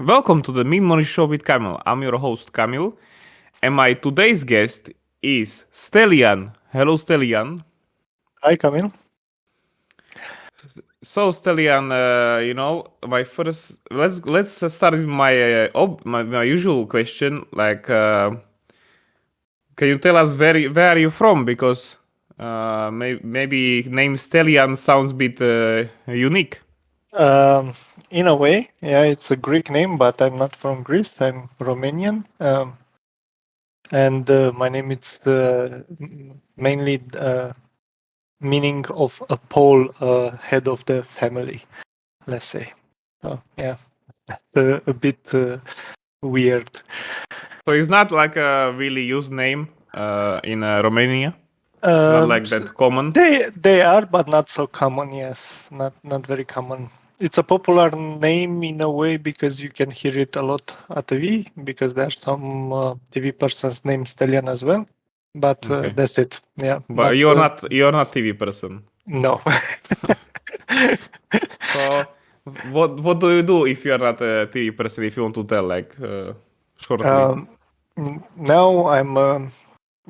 Welcome to the Mid-Morning Show with Kamil. I'm your host Kamil, and my today's guest is Stelian. Hello, Stelian. Hi, Kamil. So, Stelian, my first let's start with my usual question. Can you tell us where are you from? Because maybe name Stelian sounds a bit unique. Um, in a way, yeah, it's a Greek name, but I'm not from Greece. I'm Romanian, and my name is mainly meaning of a Pole, head of the family, let's say. So yeah, a bit weird. So it's not like a really used name in Romania. Not like So that common. they are, but not so common. Yes, not very common. It's a popular name in a way because you can hear it a lot at TV because there's some TV persons named Stelian as well. But Okay. that's it. Yeah, But you're not TV person. no. So what do you do if you're not a TV person? If you want to tell shortly. um, Now I'm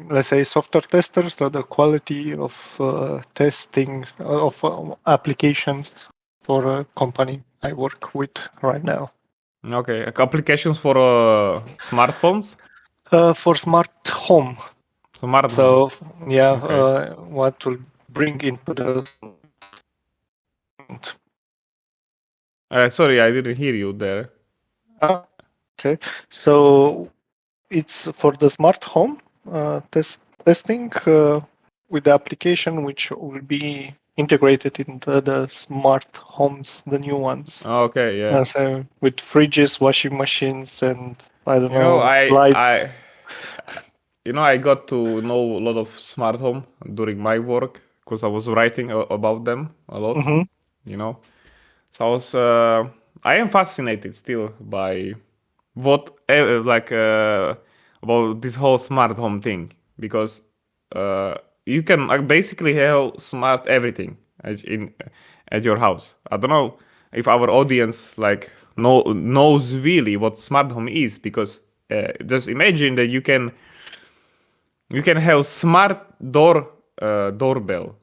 let's say software tester, so the quality of testing of applications for a company I work with right now. Okay, applications for smartphones. For smart home. Smart home. So yeah, Okay. what will bring into the Sorry, I didn't hear you there. okay. So it's for the smart home testing with the application which will be integrated into the smart homes, the new ones. Okay, yeah. So with fridges, washing machines, and I don't You know, know, lights. I got to know a lot of smart home during my work because I was writing about them a lot. Mm-hmm. You know, so I am fascinated still by what about this whole smart home thing because you can basically have smart everything at your house. I don't know if our audience knows really what smart home is because just imagine that you can have smart doorbell,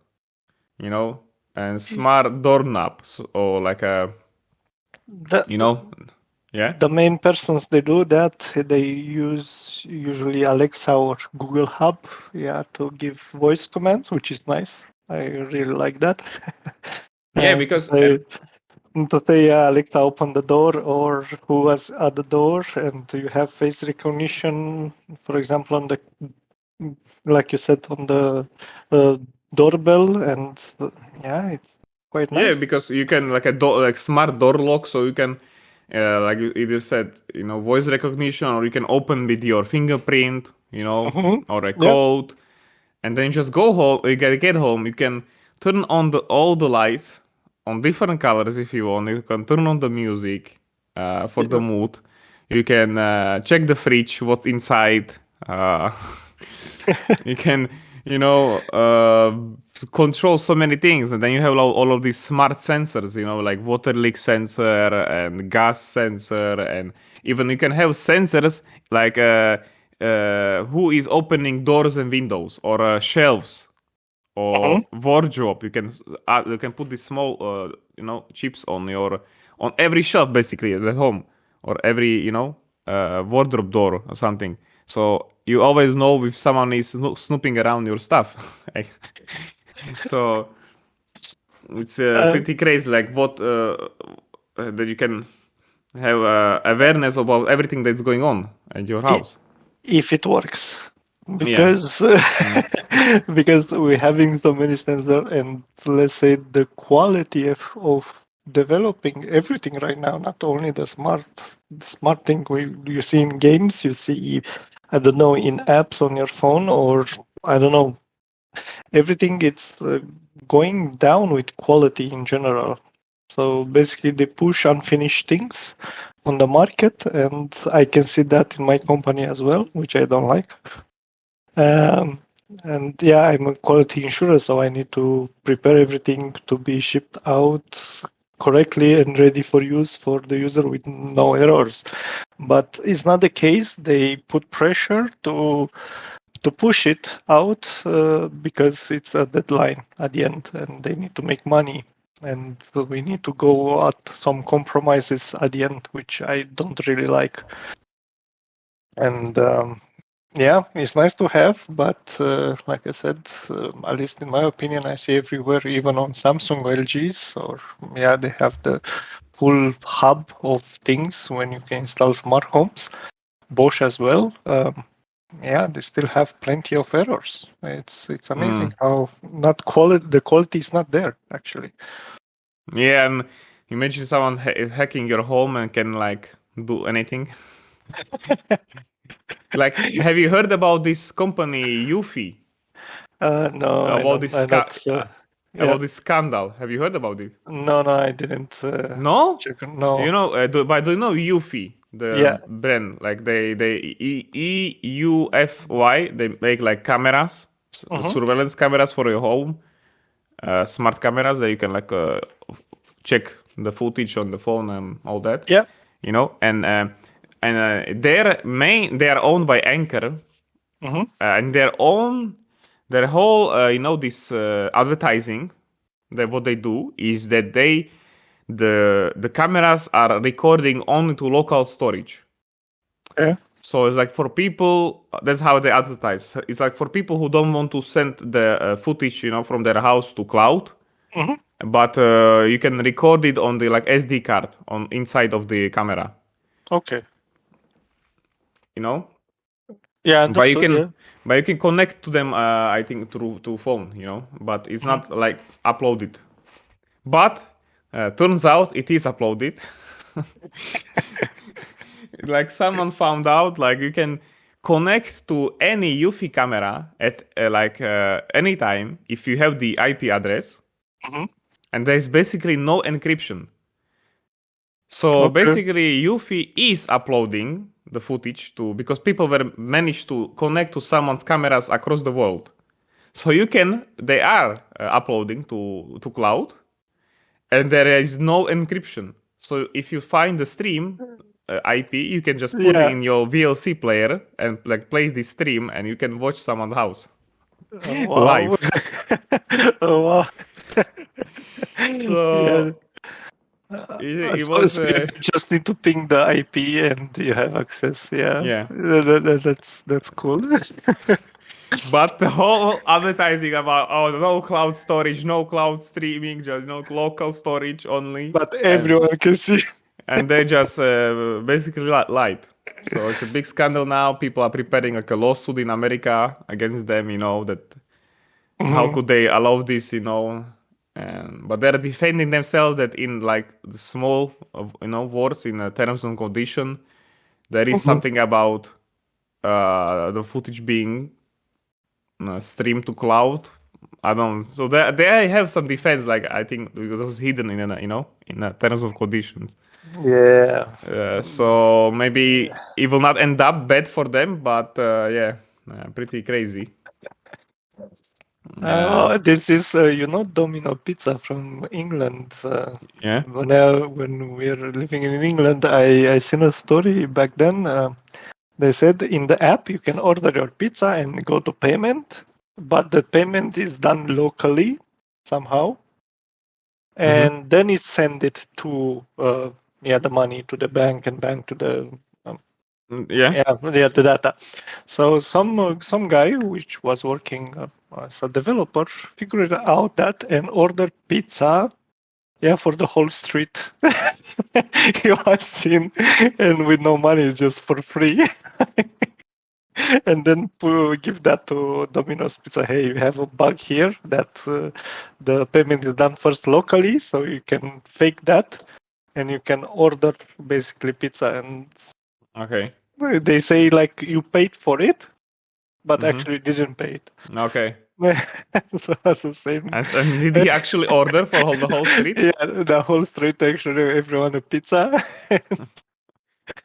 and smart doorknobs or like a The, you know yeah. the main persons they do that they use usually Alexa or Google Hub, yeah, to give voice commands, which is nice. I really like that. Yeah, To because say Alexa, open the door, or who was at the door, and you have face recognition, for example, on the, like you said, on the uh, doorbell, and yeah, it's quite yeah, nice. because you can like a door, like smart door lock, so you can like you either said, voice recognition, or you can open with your fingerprint, Mhm. or a Yeah. code, and then you just go home. You get home. You can turn on all the lights on different colors if you want. You can turn on the music for the Yeah. mood. You can check the fridge, what's inside. You can, control so many things, and then you have all of these smart sensors, like water leak sensor and gas sensor, and even you can have sensors like who is opening doors and windows or shelves or Mhm. wardrobe. You can put these small chips on every shelf basically at home, or every wardrobe door or something, so you always know if someone is snooping around your stuff. So it's Uh, pretty crazy, like what that you can have awareness about everything that's going on at your i- house. if it works, Yeah. because Mm. because we're having so many sensors, and let's say the quality of developing everything right now, not only the smart thing you see in games, you see, I don't know, in apps on your phone, or I don't know, everything it's going down with quality in general. So basically, they push unfinished things on the market, and I can see that in my company as well, which I don't like. Um, and yeah, I'm a quality insurer, so I need to prepare everything to be shipped out correctly and ready for use for the user with no errors. But it's not the case. They put pressure to push it out because it's a deadline at the end, and they need to make money. And we need to go at some compromises at the end, which I don't really like. And yeah, it's nice to have, but like I said, at least in my opinion, I see everywhere, even on Samsung LGs, or yeah, they have the full hub of things when you can install smart homes. Bosch as well. Yeah, they still have plenty of errors. It's amazing how not quality the quality is not there actually. Yeah, and imagine someone hacking your home and can like do anything. Like, have you heard about this company Eufy? No, I About don't. this I not. Yeah. about this scandal? Have you heard about it? No, I didn't. No, Check. No. you know, do you know Eufy, the Yeah. brand? Like they EUFY. They make like cameras, surveillance cameras for your home, smart cameras that you can like check the footage on the phone and all that. Yeah. You know, and they are owned by Anchor, and their whole this advertising, that what they do is that the cameras are recording only to local storage. Yeah. So it's like for people, that's how they advertise. It's like for people who don't want to send the footage, from their house to cloud, but you can record it on the like SD card on inside of the camera. Okay. You know. Yeah, But you understood. can, but you can connect to them. I think through to phone. But it's not like uploaded. But turns out it is uploaded. Like someone found out, like you can connect to any Eufy camera at any time if you have the IP address, and there's basically no encryption. So Okay. basically, Eufy is uploading the footage because people were managed to connect to someone's cameras across the world. So they are uploading to cloud, and there is no encryption. So if you find the stream IP, you can just put it in your VLC player and like play the stream, and you can watch someone's house Wow. live. Oh, wow. So it was. So you just need to ping the IP and you have access. Yeah. Yeah. That's cool. But the whole advertising about no cloud storage, no cloud streaming, just local storage only. But everyone can see. And they just basically lied. So it's a big scandal now. People are preparing like a lawsuit in America against them. That how could they allow this? But they're defending themselves that in like the small words in terms and condition, there is something about the footage being streamed to cloud. I don't. So they have some defense, like I think because it was hidden in terms of conditions. Yeah. So maybe it will not end up bad for them, but pretty crazy. This is Domino Pizza from England. Yeah. When we were living in England, I seen a story back then. They said in the app you can order your pizza and go to payment, but the payment is done locally somehow, and then it send it to the money to the bank and bank to the the data. So some guy which was working as a developer figured out that and ordered pizza for the whole street. He was seen and with no money, just for free. And then give that to Domino's Pizza. Hey, you have a bug here that the payment is done first locally, so you can fake that and you can order basically pizza. And okay, they say like you paid for it, but actually didn't pay it. Okay. So that's the same. And did he actually order for the whole street? Yeah, the whole street actually, everyone a pizza.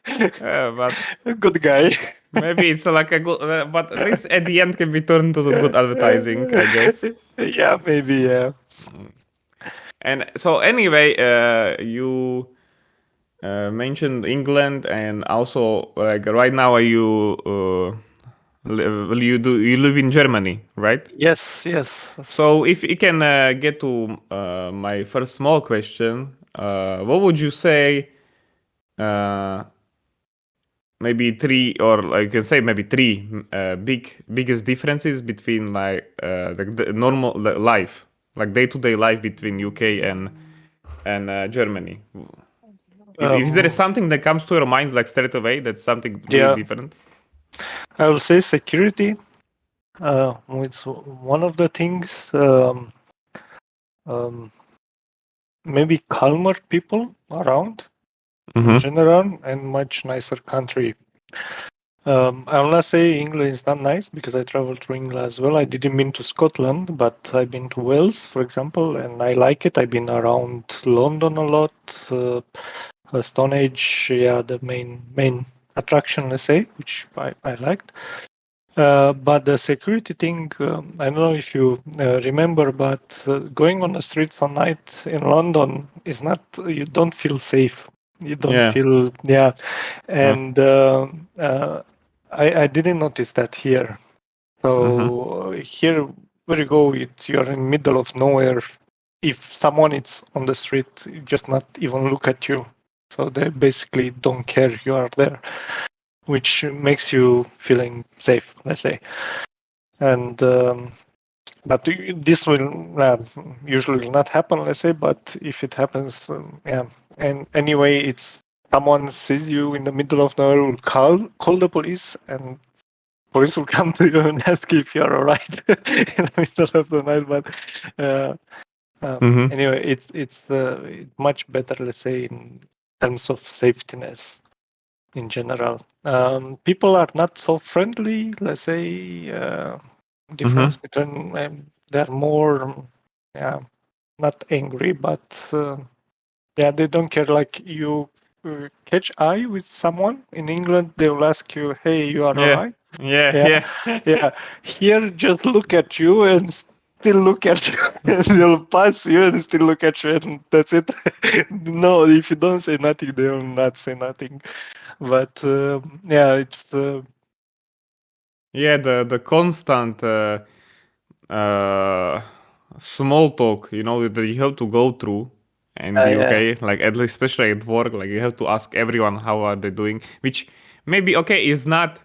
But a good guy. Maybe it's like a good, but this at the end can be turned to the good advertising, I guess. Yeah, maybe. Yeah. And so anyway, you mentioned England, and also like right now, are you you live in Germany, right? Yes. So if you can get to my first small question, what would you say? Uh, Maybe three, or like you can say maybe three biggest differences between like the normal life, like day-to-day life between UK and Germany. If there is Um, something that comes to your mind like straight away, that's something really yeah, different. I will say security. It's one of the things. Um, Maybe calmer people around in Mm-hmm. general, and much nicer country. I will not say England is not nice because I traveled through England as well. I didn't mean to Scotland, but I've been to Wales, for example, and I like it. I've been around London a lot, Stone Age, yeah, the main attraction, let's say, which I liked. But the security thing, I don't know if you remember, but going on the streets at night in London is not, you don't feel safe. You don't Yeah. feel, yeah. Yeah. And I didn't notice that here. Mm-hmm. So here, where you go, you're in middle of nowhere. If someone is on the street, just not even look at you. So they basically don't care you are there, which makes you feeling safe, let's say. And but this will usually not happen, let's say. But if it happens, yeah. And anyway, it's someone sees you in the middle of nowhere, will call the police, and police will come to you and ask if you're all right in the middle of the night. But uh, Mm-hmm. anyway, it's much better, let's say, in terms of safetyness in general. People are not so friendly, let's say. Difference Mm-hmm. between they're more, yeah, not angry, but yeah, they don't care. Like you catch eye with someone in England, they will ask you, "Hey, you are all Yeah. right?" Yeah. Yeah, Yeah. yeah. Here, just look at you and still look at you, and they'll pass you and still look at you, and that's it. No, if you don't say nothing, they will not say nothing. But yeah, it's Yeah. The constant uh, small talk, that you have to go through in the yeah. UK, like at least especially at work, like you have to ask everyone how are they doing, which maybe okay is not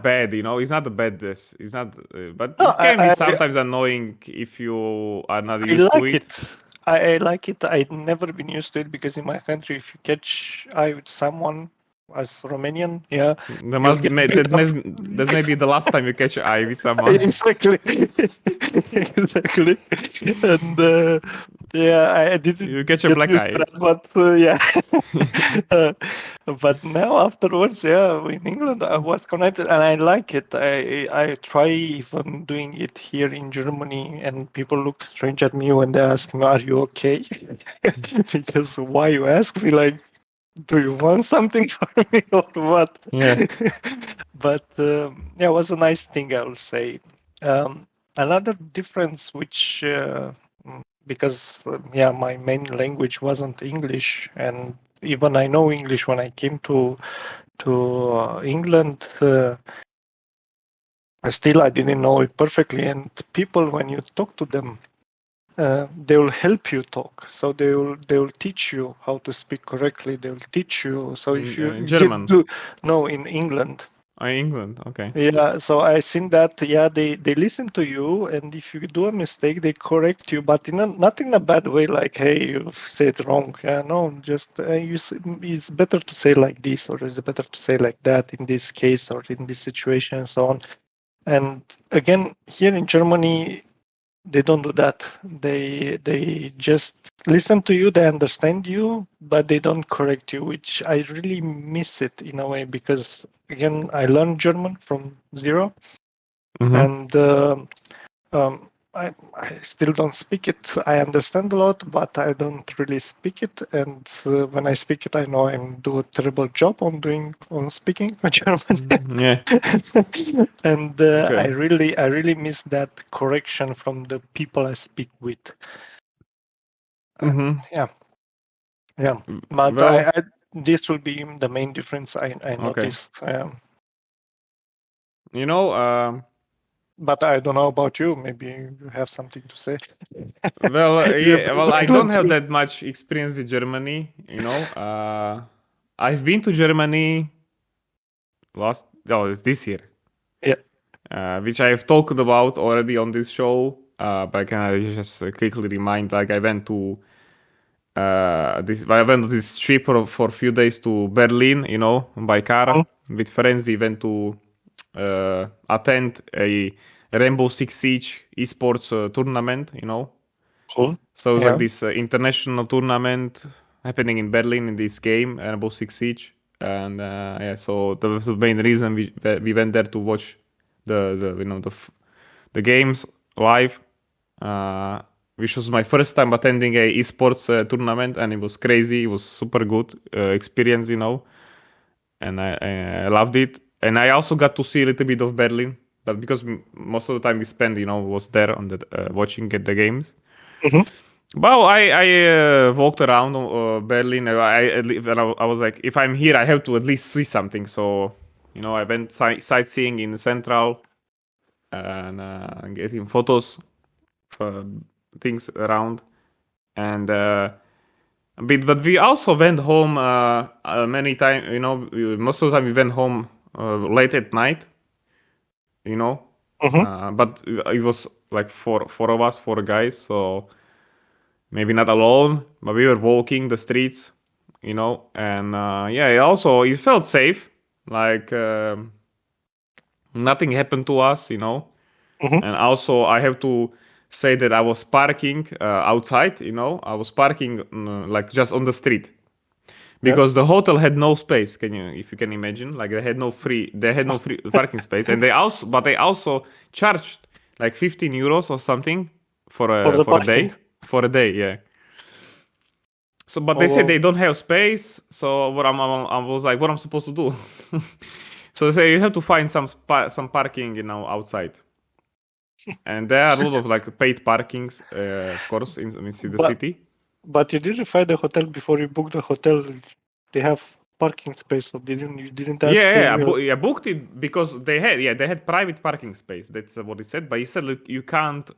bad, it's not a bad this, it's not, but No, it can be sometimes annoying if you are not I used to like it. it. I like it. I'd never been used to it because in my country, if you catch eye with someone as Romanian, yeah, There you'll must get may, beat that up. may, that's maybe the last time you catch your eye with someone. Exactly. Exactly. And yeah, I didn't You catch a get black used to eye. that, but yeah. uh, but now afterwards, yeah, in England, I was connected and I like it. I try even doing it here in Germany, and people look strange at me when they ask me, "Are you okay?" Because why you ask me like, do you want something from me or what? Yeah. But yeah, it was a nice thing, I will say. Um, Another difference, which because yeah, my main language wasn't English, and even I know English when I came to England. Still, I didn't know it perfectly, and people, when you talk to them, they will help you talk. So they will teach you how to speak correctly. They will teach you. So if you get German. to no in England, England. Okay. yeah. So I seen that yeah they listen to you, and if you do a mistake, they correct you, but not in a bad way. Like hey, you said wrong. Yeah, no, just it's better to say like this, or it's better to say like that in this case or in this situation, and so on. And again, here in Germany, they don't do that. They just listen to you, they understand you, but they don't correct you, which I really miss it in a way because again I learned German from zero, Mm-hmm. and I still don't speak it. I understand a lot, but I don't really speak it. And when I speak it, I know I do a terrible job on speaking German. Yeah. And Okay. I really miss that correction from the people I speak with. Yeah, yeah. But Well, this will be the main difference I okay. noticed. You know, But I don't know about you. Maybe you have something to say. well, You yeah, well, I don't don't have use. that much experience with Germany. I've been to Germany this year, Yeah. which I have talked about already on this show. But can I just quickly remind? Like, I went on this trip for a few days to Berlin. By car Mhm. with friends. We went to attend a Rainbow Six Siege esports tournament. Cool. So it was like Yeah. this international tournament happening in Berlin in this game, Rainbow Six Siege, and yeah, so that was the main reason we went there to watch the games live, uh, which was my first time attending a esports tournament, and it was crazy. It was super good experience, and I loved it. And I also got to see a little bit of Berlin, but because most of the time we spent, was there on the watching at the games. Hmm. Well, I walked around Berlin. I was like, if I'm here, I have to at least see something. So, I went sightseeing in Central and getting photos for things around. And but we also went home many times. Most of the time we went home late at night. You know, Hmm. but it was like four of us, four guys. So maybe not alone, but we were walking the streets, and yeah, it felt safe. Like nothing happened to us, Hmm. and also I have to say that I was parking outside, I was parking like just on the street Yeah. because the hotel had no space. If you can imagine, like they had no free parking space, and they also charged like 15 euros or something for For a the for a parking. day, for a day, yeah. So, but Oh, they said wow. they don't have space. So I was like, what I'm supposed to do? So they say you have to find some parking, outside. And there are a lot of like paid parkings, of course, in the But city. but you didn't find the hotel before you booked the hotel. They have parking space, so you didn't ask? Yeah, Hey, I booked it because they had private parking space. That's what he said. But he said, look, you can't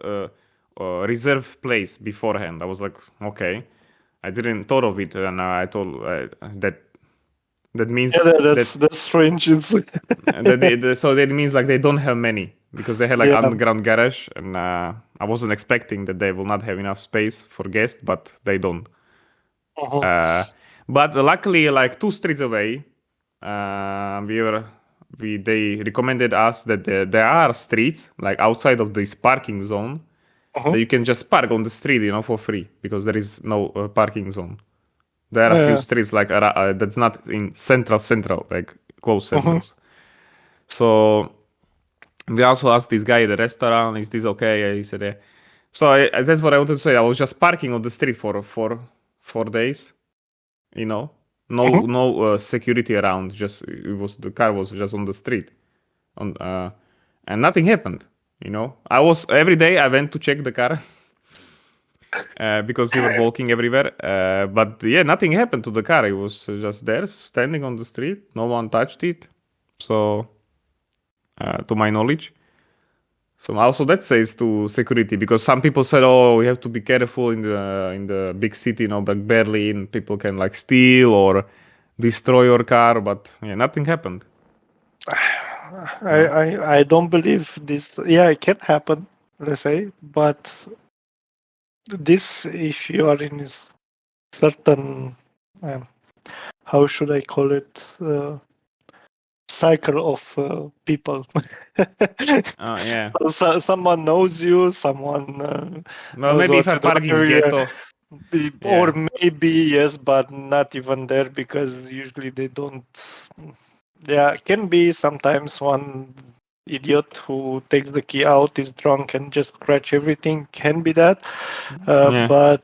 reserve place beforehand. I was like, okay, I didn't thought of it, and I told that yeah, means that that's strange. It's so that means like they don't have many because they had like yeah. underground garage, and I wasn't expecting that they will not have enough space for guests, but they don't. Uh-huh. Uh, but luckily, like 2 streets away, uh, we were they recommended us that there are streets like outside of this parking zone Uh-huh. that you can just park on the street, for free because there is no parking zone. There are a few Yeah. streets like that's not in central, like close Uh-huh. centers. So we also asked this guy at the restaurant, "Is this okay?" And he said, "Yeah." So that's what I wanted to say. I was just parking on the street for 4 days. You know, Uh-huh. no security around. Just the car was just on the street, on and nothing happened. I was every day I went to check the car. Because we were walking everywhere, but yeah, nothing happened to the car. It was just there, standing on the street. No one touched it. So, to my knowledge, so also that says to security because some people said, "Oh, we have to be careful in the big city, like Berlin. People can like steal or destroy your car." But yeah, nothing happened. No. I don't believe this. Yeah, it can happen, let's say, but this, if you are in this certain, um, how should I call it, cycle of people. Yeah. So, someone knows you, someone Well, knows maybe if what I to park in drive, ghetto, or yeah. maybe yes, but not even there because usually they don't. Yeah, can be sometimes one idiot who takes the key out is drunk and just scratch everything. Can be that, Yeah. but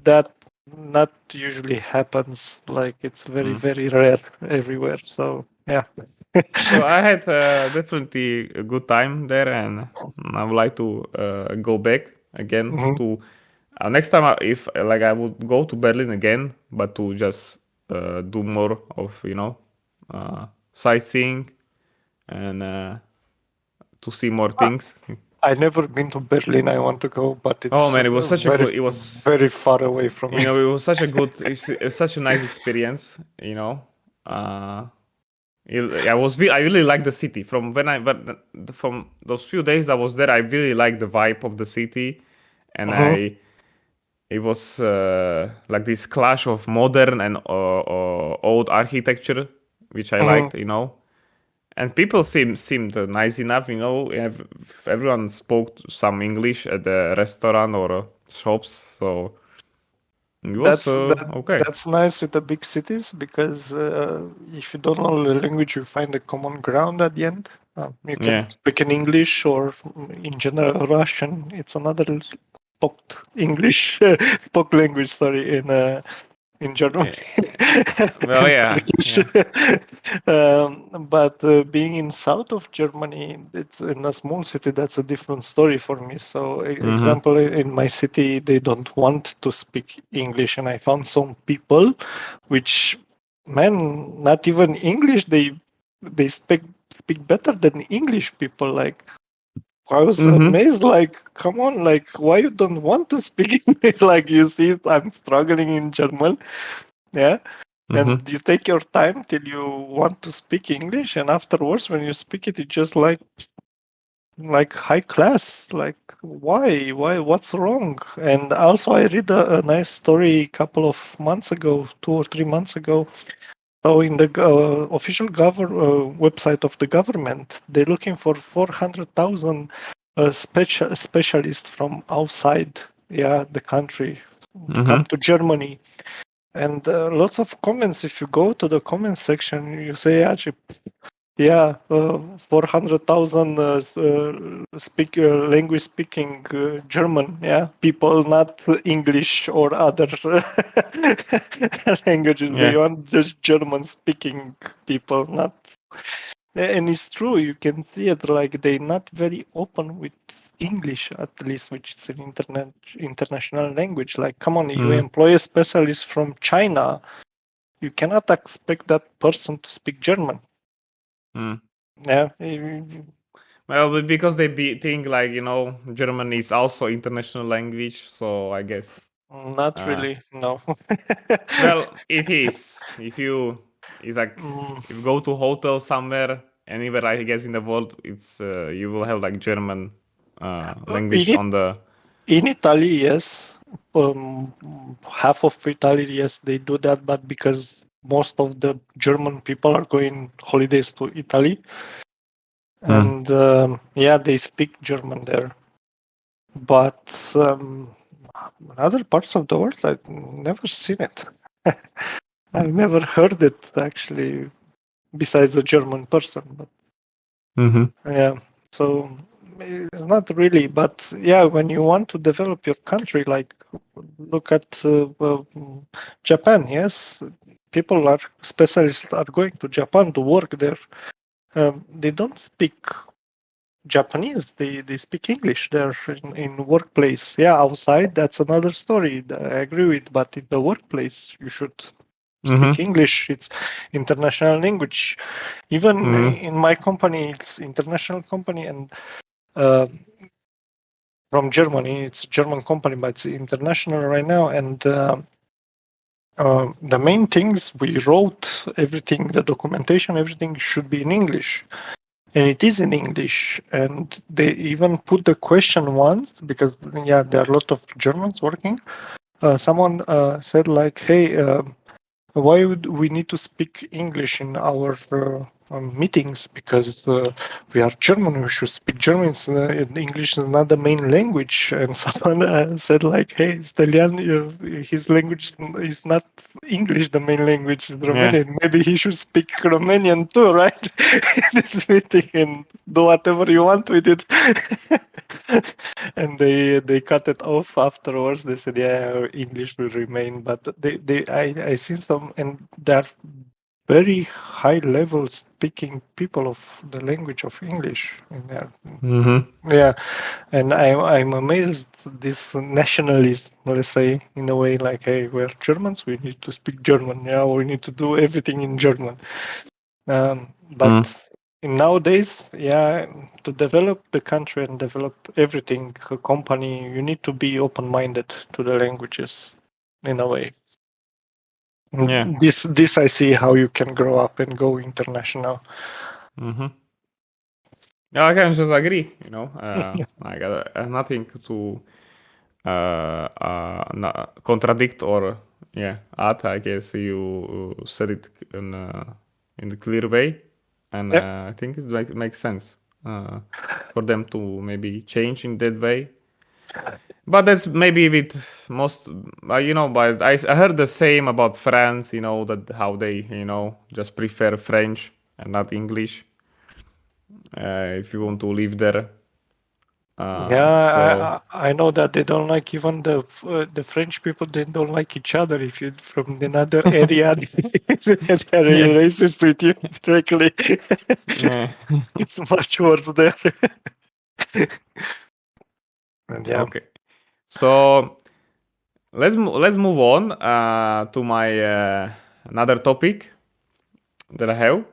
that not usually happens. Like it's very Mm. very rare everywhere. So yeah. So I had definitely a good time there, and I would like to go back again Mhm. to Next time, if like I would go to Berlin again, but to just do more of sightseeing and to see more things. I never been to Berlin. I want to go, but Oh it's man, it was such a very, good. It was very far away from me. it was such a good. It's such a nice experience. Uh, I really liked the city from those few days I was there. I really liked the vibe of the city, and Mhm, it was like this clash of modern and old architecture, which I mhm. liked. And people seemed nice enough. Everyone spoke some English at the restaurant or shops, so it was okay. That's nice with the big cities because if you don't know the language, you find a common ground at the end. You can Yeah. speak in English or in general Russian. It's another spoke English spoke language. Sorry, in Germany Yeah. Well, and yeah, Turkish. yeah. But being in south of Germany, it's in a small city. That's a different story for me. So, Mm-hmm. example, in my city, they don't want to speak English, and I found some people, which, man, not even English. They speak better than English people. Like I was Mm-hmm. amazed, like, come on, like, why you don't want to speak English? Like, you see, I'm struggling in German, yeah, and Mm-hmm. you take your time till you want to speak English, and afterwards, when you speak it, it's just like high class. Like, why, what's wrong? And also, I read a nice story a couple of months ago, 2 or 3 months ago. So in the official website of the government, they're looking for 400,000 specialists from outside, yeah, the country to come Mm-hmm. to Germany. And lots of comments. If you go to the comment section, you say, actually, yeah, 400,000 language speaking German, yeah, people, not English or other languages. They Yeah. want just German speaking people, not. And it's true, you can see it like they're not very open with English, at least, which is an international language. Like, come on, you Mm-hmm. employ a specialist from China, you cannot expect that person to speak German. Mm. Yeah, Well, because think like German is also international language, so I guess. not Uh, really, no. well, it is. It's like Mm, if you go to hotel somewhere, anywhere I guess in the world, it's you will have like German in language it, on the. in Italy, yes. Half of Italy, yes, they do that, but because most of the German people are going holidays to Italy, Mm. and yeah, they speak German there. But in other parts of the world, I've never seen it. I've never heard it actually, besides a German person. But Mm-hmm. yeah, so not really. But yeah, when you want to develop your country, like look at Japan. Yes, people are specialists are going to Japan to work there. They don't speak Japanese. They speak English there in workplace. Yeah, outside that's another story. I agree with, but in the workplace you should speak Mm-hmm. English. It's international language. Even Mm-hmm. in my company, it's international company, and uh, from Germany, it's a German company, but it's international right now. And the main things we wrote, everything, the documentation, everything should be in English. And it is in English. And they even put the question once because, yeah, there are a lot of Germans working. Someone said, like, hey, why would we need to speak English in our meetings? Because we are German, we should speak German. English is not the main language. And someone said, like, hey, Stelian, his language is not English, the main language is Yeah. Romanian. Maybe he should speak Romanian too, right? In this meeting and do whatever you want with it. And they cut it off afterwards. They said, yeah, English will remain, but I seen some, and they're very high level speaking people of the language of English in there. Yeah, and I'm amazed this nationalism, let's say, in a way like, hey, we're Germans, we need to speak German. Yeah, we need to do everything in German. But nowadays, yeah, to develop the country and develop everything, a company, you need to be open-minded to the languages in a way. Yeah. This I see how you can grow up and go international. Yeah, I can just agree. I got nothing to contradict or add. I guess you said it in a clear way, and Yeah. I think it makes sense for them to maybe change in that way. But that's maybe with most, but I heard the same about France. That how they just prefer French and not English if you want to live there. So Yeah, I know that they don't like even the French people. They don't like each other. If you're from another area, they're yeah, racist with you directly. yeah. It's much worse there. And yeah. Okay. So let's move on to my another topic that I have.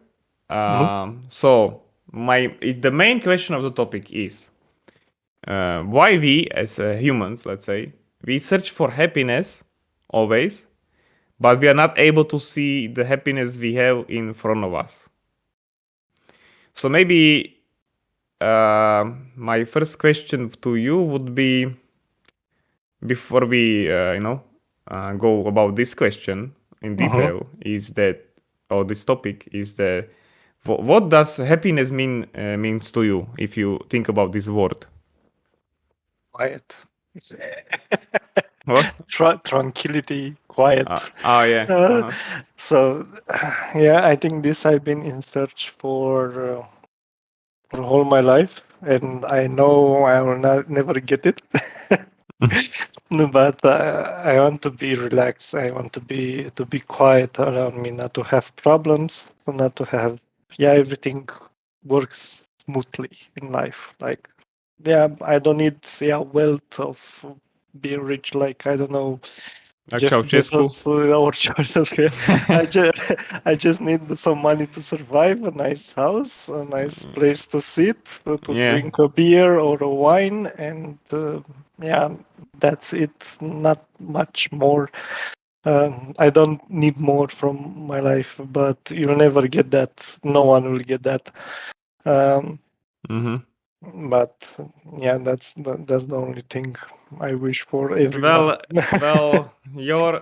Mhm. So the main question of the topic is why we as humans, let's say, we search for happiness always, but we are not able to see the happiness we have in front of us. So maybe my first question to you would be, before we go about this question in Mhm. detail, is that, or this topic is that, what does happiness means to you if you think about this word? Quiet. What? Tranquility, quiet. Oh yeah. Uh, Uh-huh. so, yeah, I think this I've been in search for all my life, and I know I will not never get it. No, but I want to be relaxed. I want to be quiet around me, not to have problems, not to have everything works smoothly in life. Like I don't need wealth of being rich. Like I don't know Like Jeff Ceausescu. Bezos or Charles. I just need some money to survive, a nice house, a nice place to sit, to Yeah. drink a beer or a wine, and that's it. Not much more. I don't need more from my life, but you'll never get that. No one will get that. Um, Mm-hmm. but that's the only thing I wish for everyone. Well, your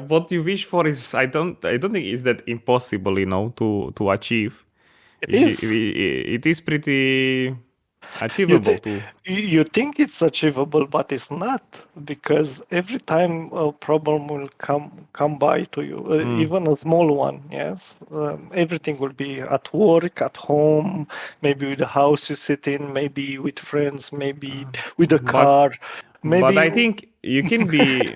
what you wish for is, I don't think is that impossible, to achieve. It is. It is pretty You achievable th- too. you think it's achievable, but it's not because every time a problem will come by to you, Mm. even a small one. Yes, everything will be at work, at home, maybe with the house you sit in, maybe with friends, maybe with a But car, but maybe. I think you can be.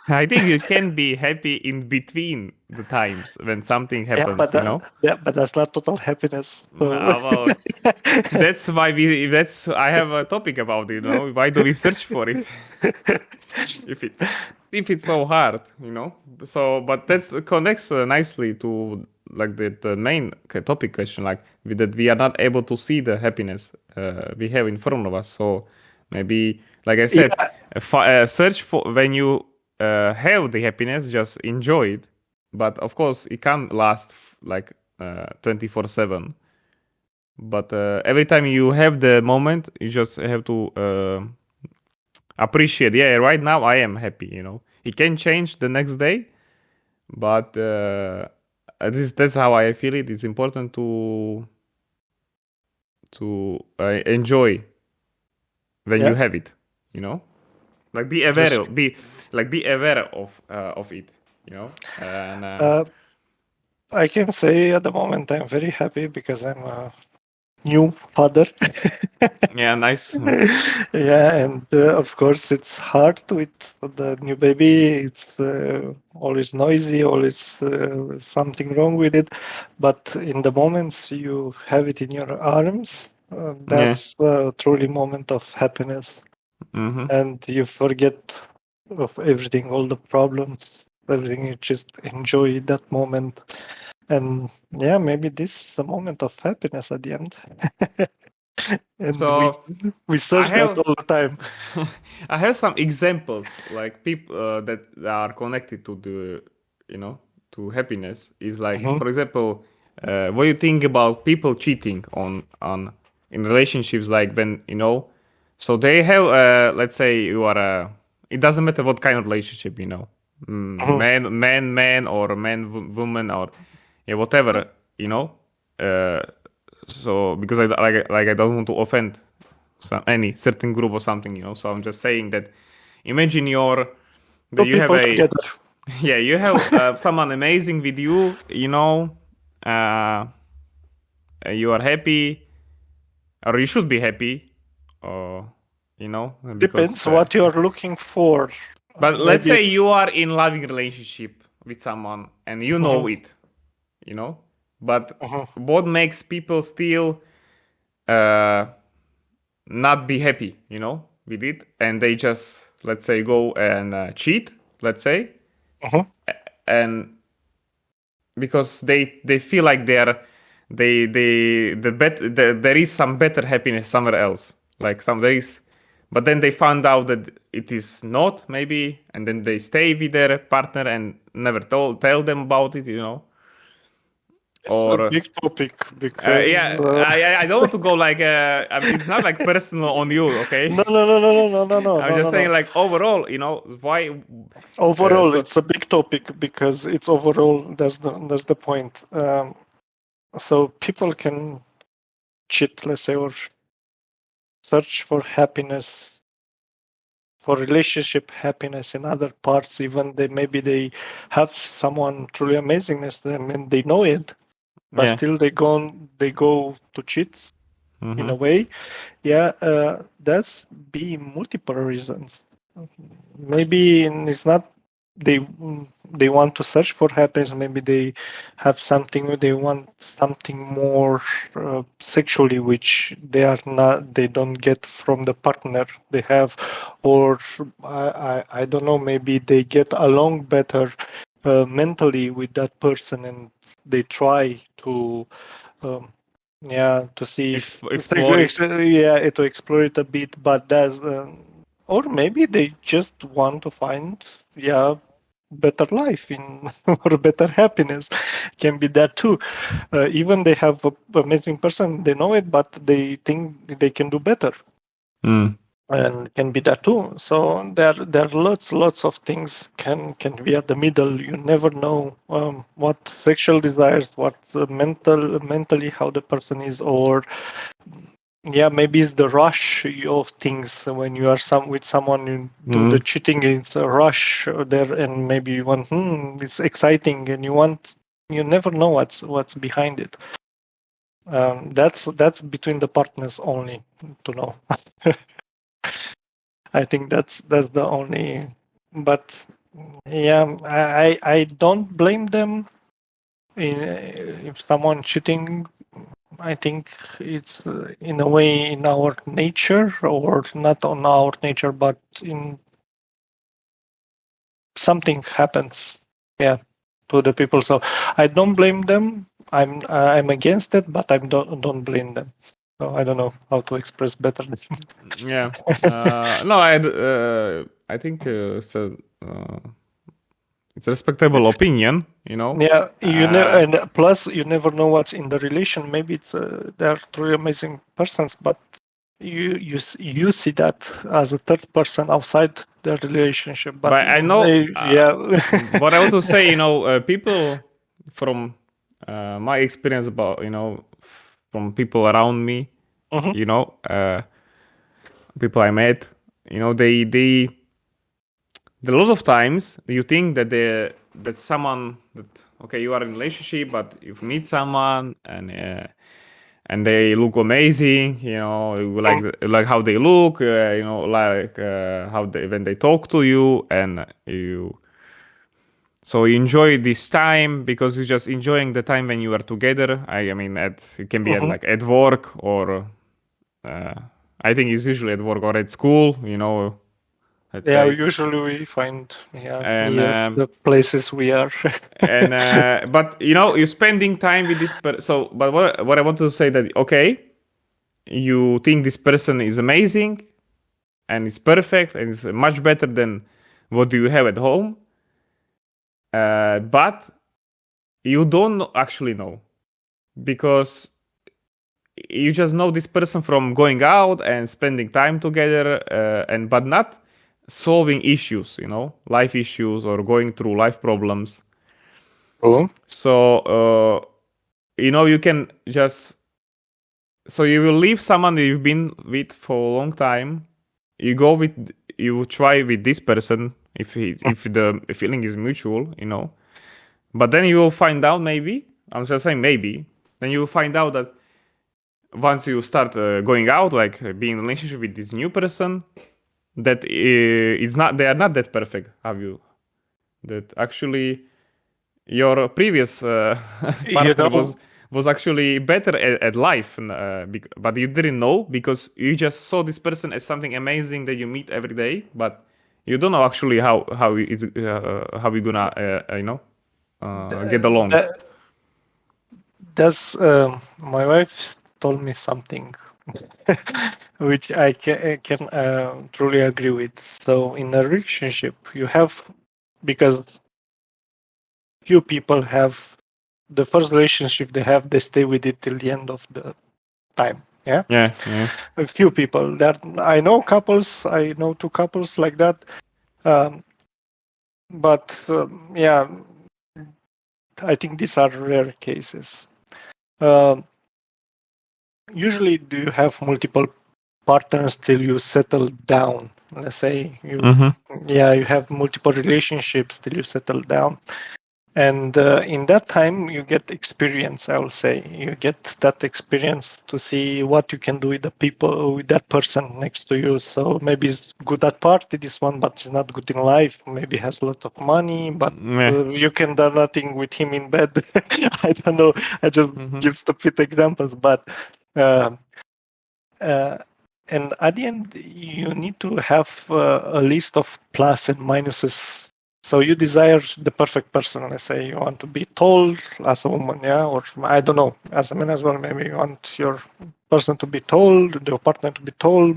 I think you can be happy in between the times when something Yeah, happens. but that's not total happiness. So Well, that's why I have a topic about it. Why do we search for it if it's so hard? So, but that connects nicely to like the main topic question, like that we are not able to see the happiness we have in front of us. So maybe, like I said, yeah, search for when you have the happiness, just enjoy it. But of course, it can't last like 24/7. But every time you have the moment, you just have to appreciate. Yeah, right now I am happy. It can change the next day, but that's how I feel it. It's important to enjoy when you yeah, have it. You know, like be aware, that's be aware of it. And I can say at the moment I'm very happy because new father. Yeah, nice. Yeah, and of course it's hard with the new baby. It's always noisy, always something wrong with it. But in the moments you have it in your arms, Yeah. that's truly moment of happiness, Mm-hmm. and you forget of everything, all the problems, everything. You just enjoy that moment, and yeah, maybe this is a moment of happiness at the end. And So we I search that have all the time. I have some examples like people that are connected to the to happiness is like Mhm, for example what you think about people cheating on in relationships like when so they have let's say you are it doesn't matter what kind of relationship mhm. man or woman or yeah whatever you know uh, so because I don't want to offend any certain group or something, so I'm just saying that imagine that Two you have people a together. yeah you have someone amazing with you, uh, you are happy or you should be happy, or Depends because what you're looking for. but let's Maybe say it's you are in loving relationship with someone and you know mhm, it, but mhm. what makes people still uh not be happy, with it, and they just let's say go and cheat, let's say, Mhm. and because they feel like there is some better happiness somewhere else, like some there is, but then they found out that it is not maybe, and then they stay with their partner and never tell them about it, It's a or big topic because yeah, I don't want to go like it's not like personal on you, okay? no, no, no, no, no, no, no, I'm no, no, just no. saying, like overall, why? Overall, So it's a big topic because it's overall. That's the point. So people can cheat, let's say, or search for happiness, for relationship happiness in other parts. Even maybe they have someone truly amazing next to them and they know it, but yeah, still they go to cheat in mm-hmm. a way. Yeah, that's be multiple reasons. Maybe it's not they they want to search for happiness. Maybe they have something. They want something more sexually, which they don't get from the partner they have, or I don't know. Maybe they get along better mentally with that person, and they try to um, yeah, to see if Explore it. yeah, to explore it a bit, but that's or maybe they just want to find yeah better life in or better happiness. Can be that too. Even they have a amazing person, they know it, but they think they can do better, Mm. and can be that too. So there are lots of things can be at the middle. You never know what sexual desires, what mentally how the person is, or yeah, maybe it's the rush of things when you are with someone. You do the Mm. cheating, it's a rush there, and maybe you want it's exciting, and you never know what's behind it. That's between the partners only to know. I think that's the only. But yeah, I don't blame them if someone cheating. I think it's in a way in our nature, or not on our nature, but in something happens, yeah, to the people. So I don't blame them. I'm against it, but I don't blame them. So I don't know how to express better. Yeah. No, I think it's a respectable opinion. Yeah, Uh, and plus you never know what's in the relation. Maybe it's they're three amazing persons, but you see that as a third person outside the relationship. But but I know yeah, what I want to say. People from my experience about from people around me. Mhm, People I met. They a lot of times you think that someone that okay you are in a relationship but you meet someone and they look amazing, you know, like how they look, you know, like how they when they talk to you, and so you enjoy this time because you're just enjoying the time when you are together. I mean, it can be at Mhm. like at work, or I think it's usually at work or at school, you know, let's Yeah, say. usually we find And near the places we are. but you know, you're spending time with this so but what I want to say that, okay, you think this person is amazing and is perfect and is much better than what do you have at home, but you don't actually know, because you just know this person from going out and spending time together, and but not solving issues, you know, life issues or going through life problems. Cool. So you know, you can just, so you will leave someone that you've been with for a long time. You go with, you try with this person if the feeling is mutual, you know. But then you will find out, maybe, I'm just saying maybe, then you will find out that once you start going out, like being in a relationship with this new person, that it's not, they are not that perfect. Have you, that actually your previous You partner know, was actually better at life, but you didn't know because you just saw this person as something amazing that you meet every day, but you don't know actually how you gonna you know, get along. that, that's my wife told me something which I can truly agree with. So in a relationship, you have, because few people have the first relationship they have, they stay with it till the end of the time. Yeah, Yeah. a few people that I know couples. I know two couples like that. Um, but yeah, I think these are rare cases. Um, Usually, do you have multiple partners till you settle down? Let's say Mm-hmm. you have multiple relationships till you settle down. And in that time, you get experience, I will say. You get that experience to see what you can do with the people, with that person next to you. So maybe it's good at party, this one, but it's not good in life. Maybe has a lot of money, but Yeah. you can do nothing with him in bed. I don't know. I just Mm-hmm. give stupid examples, but uh, uh, and at the end, you need to have a list of plus and minuses. So you desire the perfect person. Let's say you want to be tall as a woman, yeah, or I don't know, as a man as well. Maybe you want your person to be tall, your partner to be tall,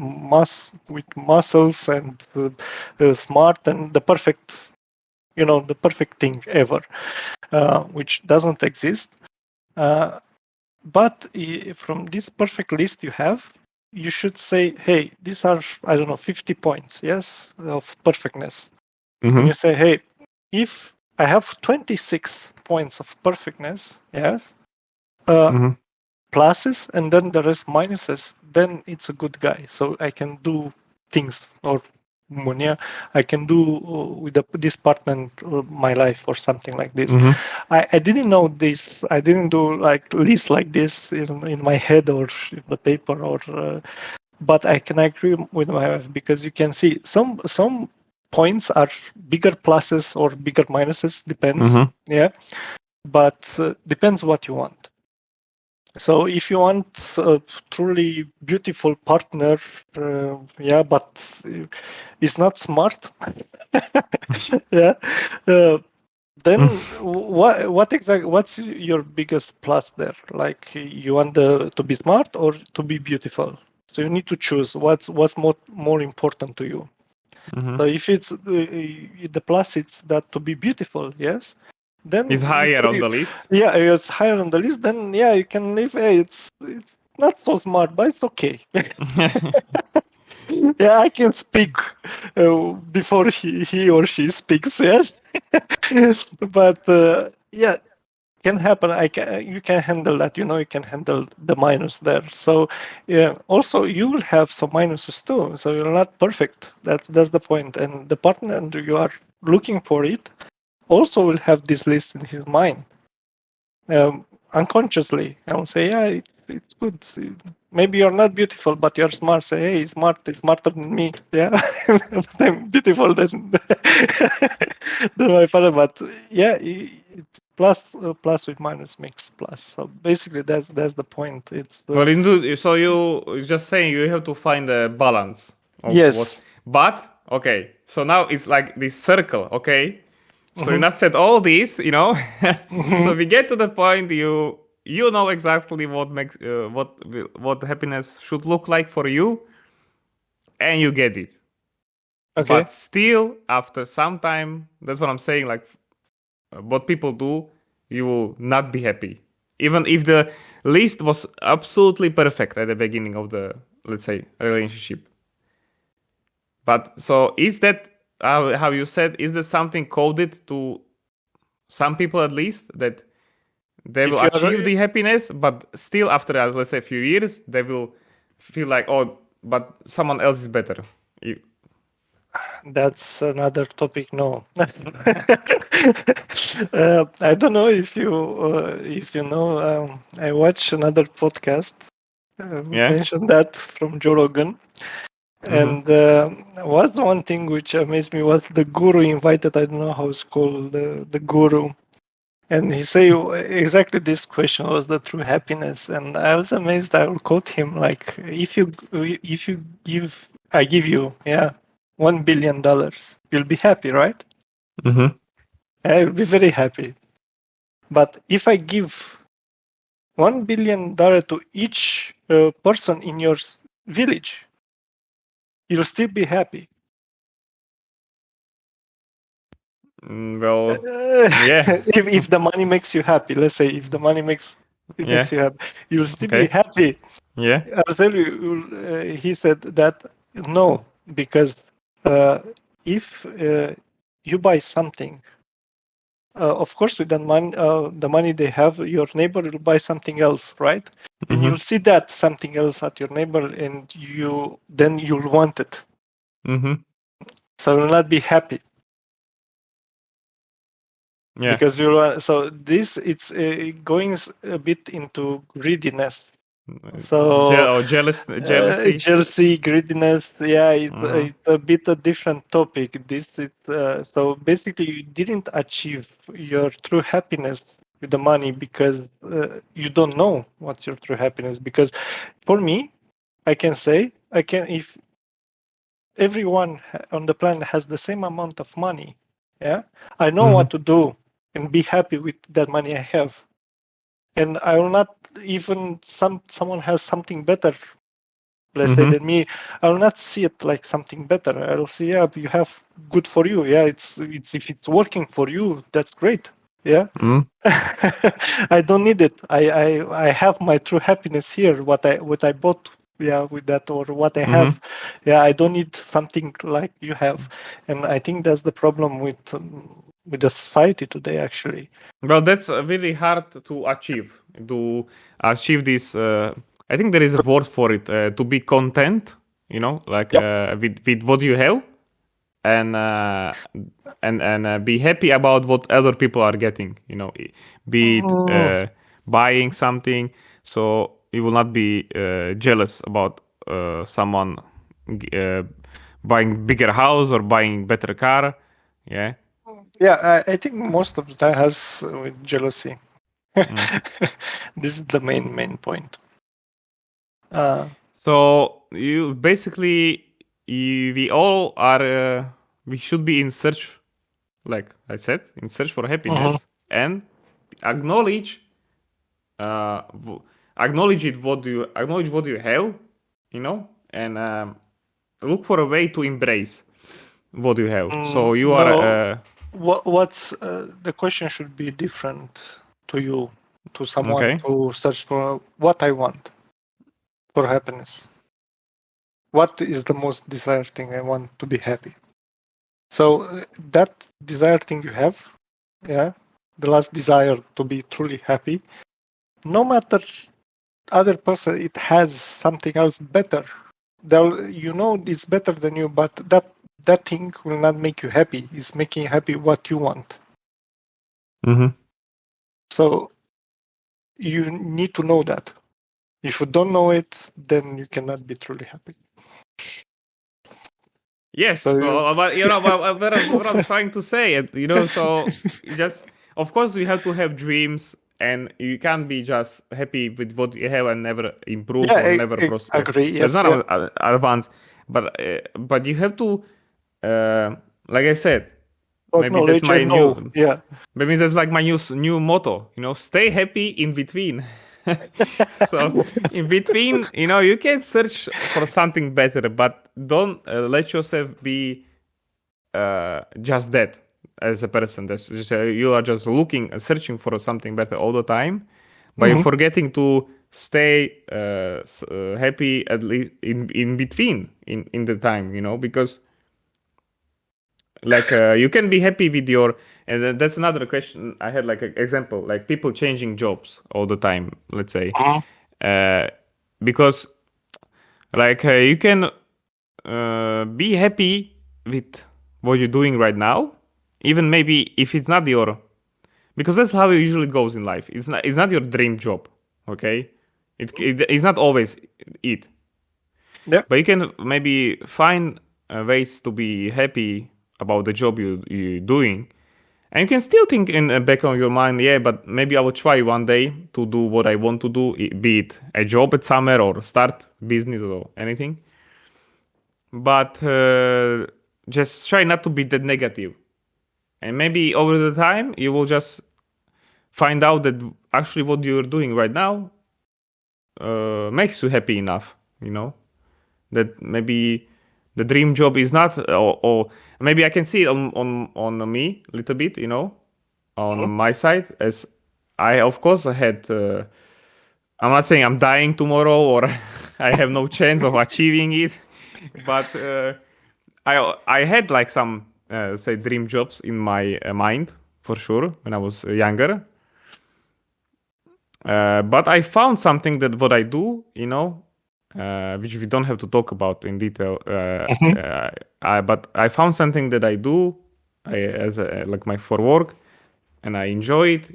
with muscles and smart, and the perfect, the perfect thing ever, which doesn't exist. But from this perfect list you have, you should say, hey, these are, I don't know, 50 points, yes, of perfectness. And Mm-hmm. you say, hey, if I have 26 points of perfectness, yes, uh, Mm-hmm. pluses and then the rest minuses, then it's a good guy. So I can do things, or Munia, I can do with this partner my life or something like this. Mm-hmm. I didn't know this. I didn't do like list like this in my head or in the paper, or but I can agree with my wife, because you can see some points are bigger pluses or bigger minuses, depends. Mm-hmm. Yeah, but depends what you want. So if you want a truly beautiful partner, but is not smart, yeah, uh, then what's your biggest plus there? Like you want to be smart or to be beautiful? So you need to choose what's more important to you. Mm-hmm. So if it's the plus, it's that to be beautiful, yes. Is Then higher on the list. yeah, it's higher on the list. Then yeah, you can live. Hey, it's not so smart, but it's okay. Yeah, I can speak before he or she speaks. Yes, but yeah, can happen. You can handle that. You can handle the minus there. So yeah, also you will have some minuses too. So you're not perfect. That's the point. And the partner you are looking for it also will have this list in his mind, unconsciously. I will say, yeah, it's good. Maybe you're not beautiful, but you're smart. Say, hey, he's smarter than me. Yeah, I'm beautiful. Then my father. But yeah, it's plus with minus makes plus. So basically, that's the point. It's Well, so you just saying you have to find a balance of what. yes. But okay, so now it's like this circle. Okay, so you Hmm. not said all these, Hmm. so we get to the point you know exactly what makes what happiness should look like for you, and you get it. Okay. But still, after some time, that's what I'm saying. Like what people do, you will not be happy, even if the list was absolutely perfect at the beginning of the, let's say, relationship. But so is that how you said? Is there something coded to some people at least that they will If you are, achieve the happiness, but still after let's say a few years, they will feel like, oh, but someone else is better. that's another topic. No, I don't know if you know. I watched another podcast Yeah. mentioned that from Joe Rogan, Mm-hmm. and was one thing which amazed me was the guru invited. I don't know how it's called, the guru, and he say exactly this question was the true happiness, and I was amazed. I will quote him like, if you I give you, yeah, $1 billion, you'll be happy, right? Mm-hmm. I will be very happy. But if I give $1 billion to each person in your village, you'll still be happy. Well, yeah. If the money makes you happy, let's say if the money makes it Yeah. makes you happy, you'll still be Okay. happy. Yeah. I'll tell you, he said that no, because if you buy something, of course, with the money they have, your neighbor will buy something else, right? And Mm-hmm. you'll see that something else at your neighbor, and then you'll want it. Mm-hmm. So you'll not be happy Yeah. because so this it's going a bit into greediness. So Jealousy. jealousy, greediness, yeah, Mm-hmm. it's a bit a different topic. This is so basically you didn't achieve your true happiness with the money because you don't know what's your true happiness. Because for me, I can say if everyone on the planet has the same amount of money, yeah, I know Mm-hmm. what to do and be happy with that money I have, and I will not even someone has something better, let's say, Mm-hmm. than me, I will not see it like something better. I will say, yeah, you have good for you. Yeah, it's if it's working for you, that's great. Yeah. Mm-hmm. I don't need it. I have my true happiness here. What I bought, yeah, with that, or what I Mm-hmm. have. Yeah, I don't need something like you have. And I think that's the problem with the society today, actually. Well, that's really hard to achieve. To achieve this, I think there is a word for it. To be content, like Yep. with what you have, and be happy about what other people are getting. Be it Mm, buying something, so you will not be jealous about someone uh, buying bigger house or buying better car. Yeah. yeah, I think most of the time has with jealousy. Mm. This is the main point. Uh, So you basically we all are we should be in search, like I said, in search for mhm. happiness and acknowledge uh acknowledge it what do you acknowledge what you have, and look for a way to embrace what you have. So you are No, what's the question should be different to you, to someone okay. to search for what I want for happiness. What is the most desired thing I want to be happy? So that desired thing you have, yeah, the last desire to be truly happy, no matter other person, it has something else better. It's better than you, but that thing will not make you happy. It's making happy what you want. Mm-hmm. So you need to know that. If you don't know it, then you cannot be truly happy. Yes, So so but what I'm trying to say, so just of course you have to have dreams, and you can't be just happy with what you have and never improve yeah, or never I agree. that's Yes, not yeah. advanced, but you have to, like I said, To maybe that's acknowledge my and know. new Yeah. maybe that's like my new motto, stay happy in between. So in between, you can search for something better, but don't let yourself be just that as a person. That's just, you are just looking and searching for something better all the time, but you're Mhm. forgetting to stay happy at least in between in the time, because like you can be happy with your, and that's another question I had, like an example, like people changing jobs all the time, let's say, Mhm. uh, because like you can be happy with what you're doing right now, even maybe if it's not your, because that's how it usually goes in life. It's not your dream job, okay? It's not always it, Yeah. but you can maybe find ways to be happy about the job you're doing, and you can still think in back on your mind, yeah, but maybe I will try one day to do what I want to do, be it a job at somewhere or start business or anything. But just try not to be that negative, and maybe over the time you will just find out that actually what you're doing right now makes you happy enough, that maybe the dream job is not, or maybe I can see it on me a little bit, on Mhm. my side, as I of course I had I'm not saying I'm dying tomorrow or I have no chance of achieving it, but I had like some say dream jobs in my mind for sure when I was younger. But I found something that what I do, which we don't have to talk about in detail. Mhm. But I found something that I do, as like my for work, and I enjoy it,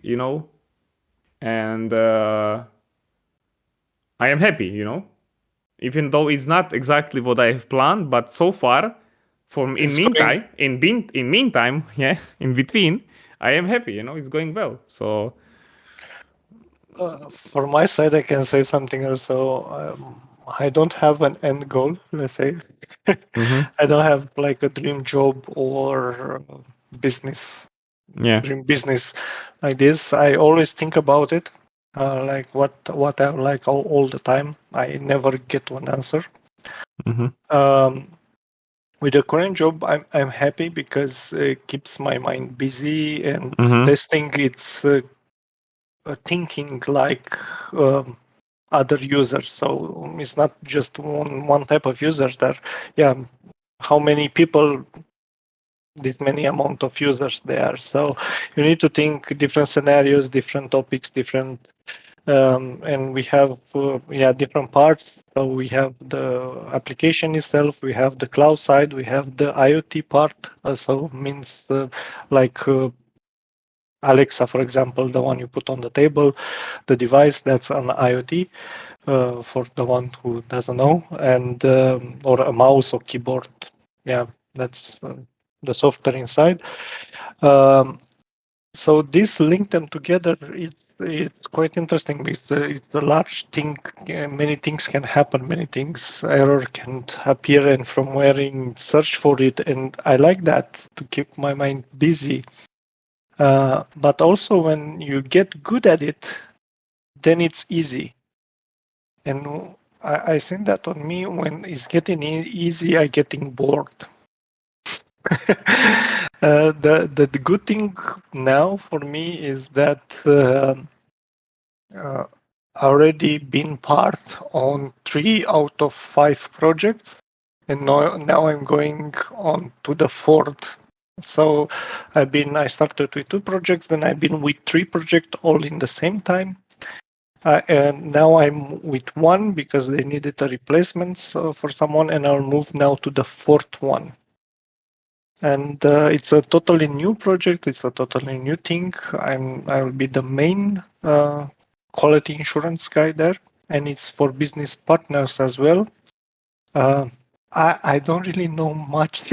and I am happy, even though it's not exactly what I have planned. But so far, It's going. in meantime, yeah, in between, I am happy, it's going well. So, For my side, I can say something also. I don't have an end goal, let's say. mhm, I don't have like a dream job or business, yeah, dream business like this. I always think about it, like what I like all the time. I never get one answer. mhm, Um, with the current job, I'm happy because it keeps my mind busy and mhm, testing. It's thinking like other users. So it's not just one type of user. There, yeah, how many people, this many amount of users there. So you need to think different scenarios, different topics, different. And we have different parts. So we have the application itself, we have the cloud side, we have the IoT part. Also means like Alexa, for example, the one you put on the table, the device that's an IoT, for the one who doesn't know, and or a mouse or keyboard. Yeah, that's the software inside. Um, so this link them together. It's quite interesting because it's a large thing. Many things can happen. Many things error can appear, and from wearing search for it. And I like that to keep my mind busy. But also when you get good at it, then it's easy. And I think that on me, when it's getting easy, I getting bored. The good thing now for me is that uh, already been part on 3 out of 5 projects, and now I'm going on to the fourth. So I started with 2 projects, then I've been with 3 projects all in the same time. And now I'm with one because they needed a replacement for someone, and I'll move now to the fourth one. And it's a totally new project. It's a totally new thing. I will be the main quality insurance guy there. and it's for business partners as well. I don't really know much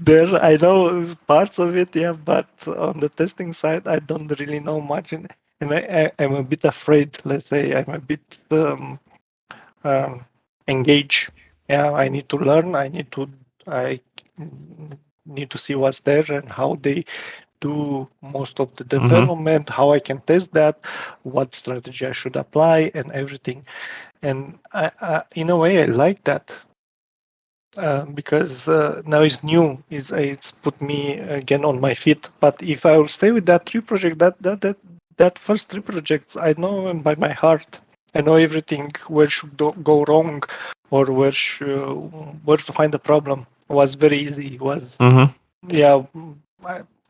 there. I know parts of it, yeah, but on the testing side, I don't really know much, and I'm a bit afraid. Let's say I'm a bit engaged. Yeah, I need to learn. I need to see what's there and how they do most of the development, how I can test that, what strategy I should apply, and everything. And in a way, I like that because now it's new. It's put me again on my feet. But if I will stay with that three project, that first three projects, I know them by my heart. I know everything where should go wrong, or where to find the problem. It was very easy. It was yeah.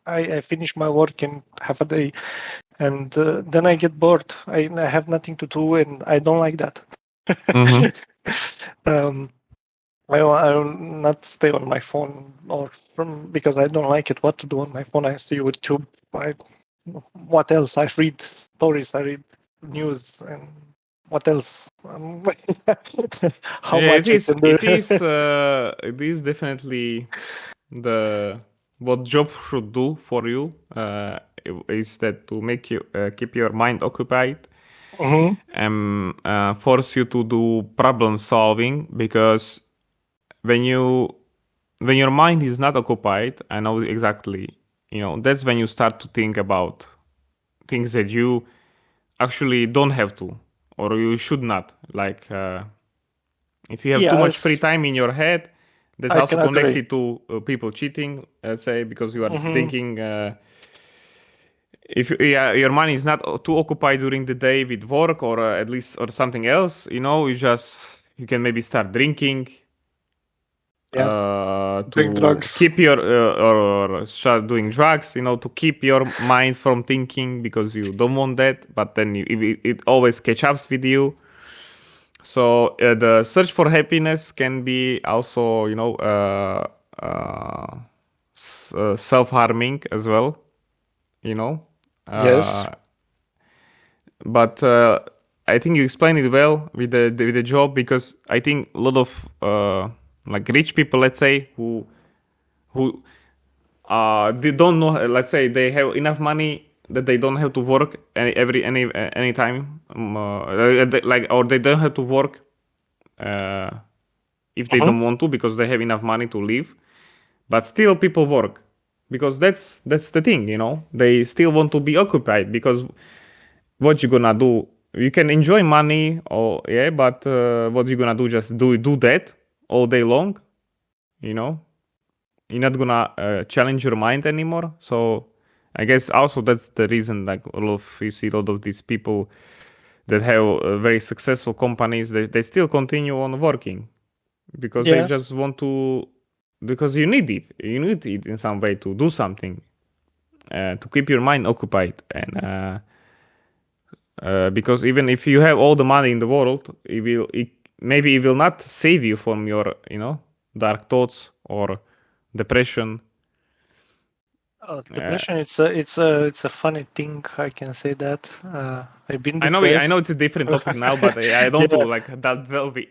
I finish my work in half a day, and then I get bored. I have nothing to do, and I don't like that. I will not stay on my phone because I don't like it. What to do on my phone? I see YouTube. What else? I read stories. I read news, and what else? How Yeah, much I can do? it is definitely what job should do for you is that to make you keep your mind occupied and force you to do problem solving, because when your mind is not occupied, I know exactly, that's when you start to think about things that you actually don't have to, or you should not, like if you have too much free Yes, time in your head, that's I also can agree. connected to people cheating, let's say, because you are thinking if your mind is not too occupied during the day with work or at least or something else, you can maybe start drinking Yeah, doing to drugs. keep your or start doing drugs, to keep your mind from thinking, because you don't want that, but then it always catch up with you. So the search for happiness can be also, self-harming as well, you know. Yes. But I think you explained it well with the job, because I think a lot of like rich people, let's say, who they don't know. Let's say they have enough money that they don't have to work any time, like, or they don't have to work if they don't want to, because they have enough money to live. But still, people work because that's the thing. They still want to be occupied, because what you gonna do? You can enjoy money, or yeah, but what you gonna do? Just do that all day long, you know? You're not gonna challenge your mind anymore. So I guess also that's the reason, like, you see a lot of these people that have very successful companies, they still continue on working, because they Yes. just want to, because you need it in some way to do something, to keep your mind occupied. And because even if you have all the money in the world, maybe it will not save you from your dark thoughts or depression. Depression. It's a funny thing. I can say that. I've been I depressed. know it's a different topic now, but I don't Yeah. do like that delve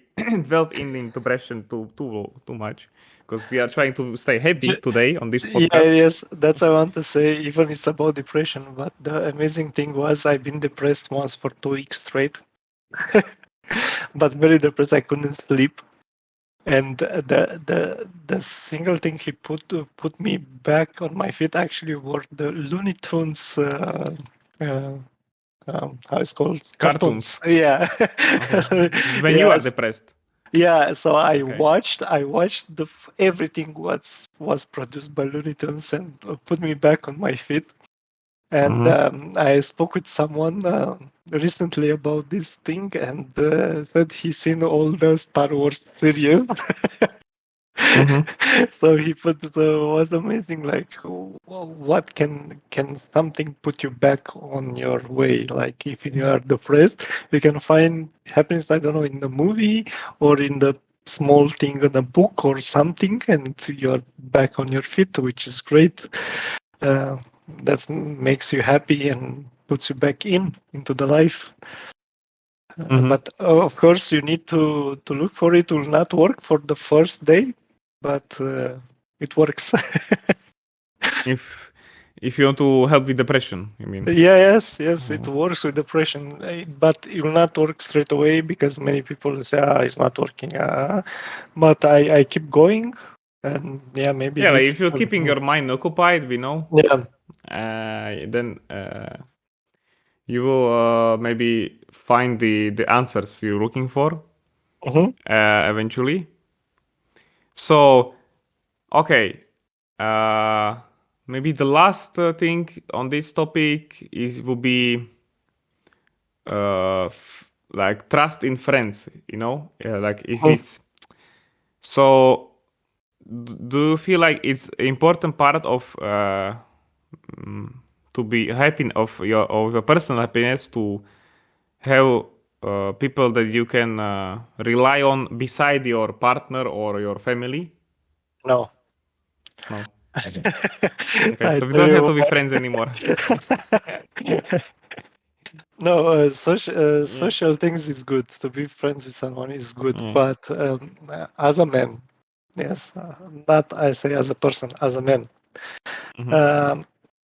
in depression too much, because we are trying to stay happy Ju- today on this Yeah, podcast. yes, that's I want to say. Even it's about depression, but the amazing thing was I've been depressed once for 2 weeks straight, but very depressed. I couldn't sleep, and the single thing he put me back on my feet actually were the Looney Tunes. Uh, how it's called, cartoons. Cartoons. Yeah. Okay. When you are Yes. depressed. Yeah, so Okay. I watched everything was produced by Looney Tunes and put me back on my feet. And I spoke with someone recently about this thing, and said he's seen all the Star Wars series. So he put was amazing. Like, what can something put you back on your way? Like, if you are depressed, you can find happiness. I don't know, in the movie or in the small thing in a book or something, and you're back on your feet, which is great. Uh, that makes you happy and puts you back into the life. But of course, you need to look for it. It will not work for the first day, but it works. If you want to help with depression, you mean? Yes, it works with depression, but it will not work straight away because many people say, it's not working. But I keep going, and maybe Yeah, like this. if you're keeping your mind occupied, we know, then you will maybe find the answers you're looking for eventually. So, okay, maybe the last thing on this topic will be like trust in friends. Like if it's so. Do you feel like it's an important part of to be happy of your personal happiness to have people that you can rely on beside your partner or your family? No. No. Okay, I so we tell don't have you to be what. friends anymore. No, social things is good. To be friends with someone is good, Yeah. but as a man, yes, not I say as a person, as a man.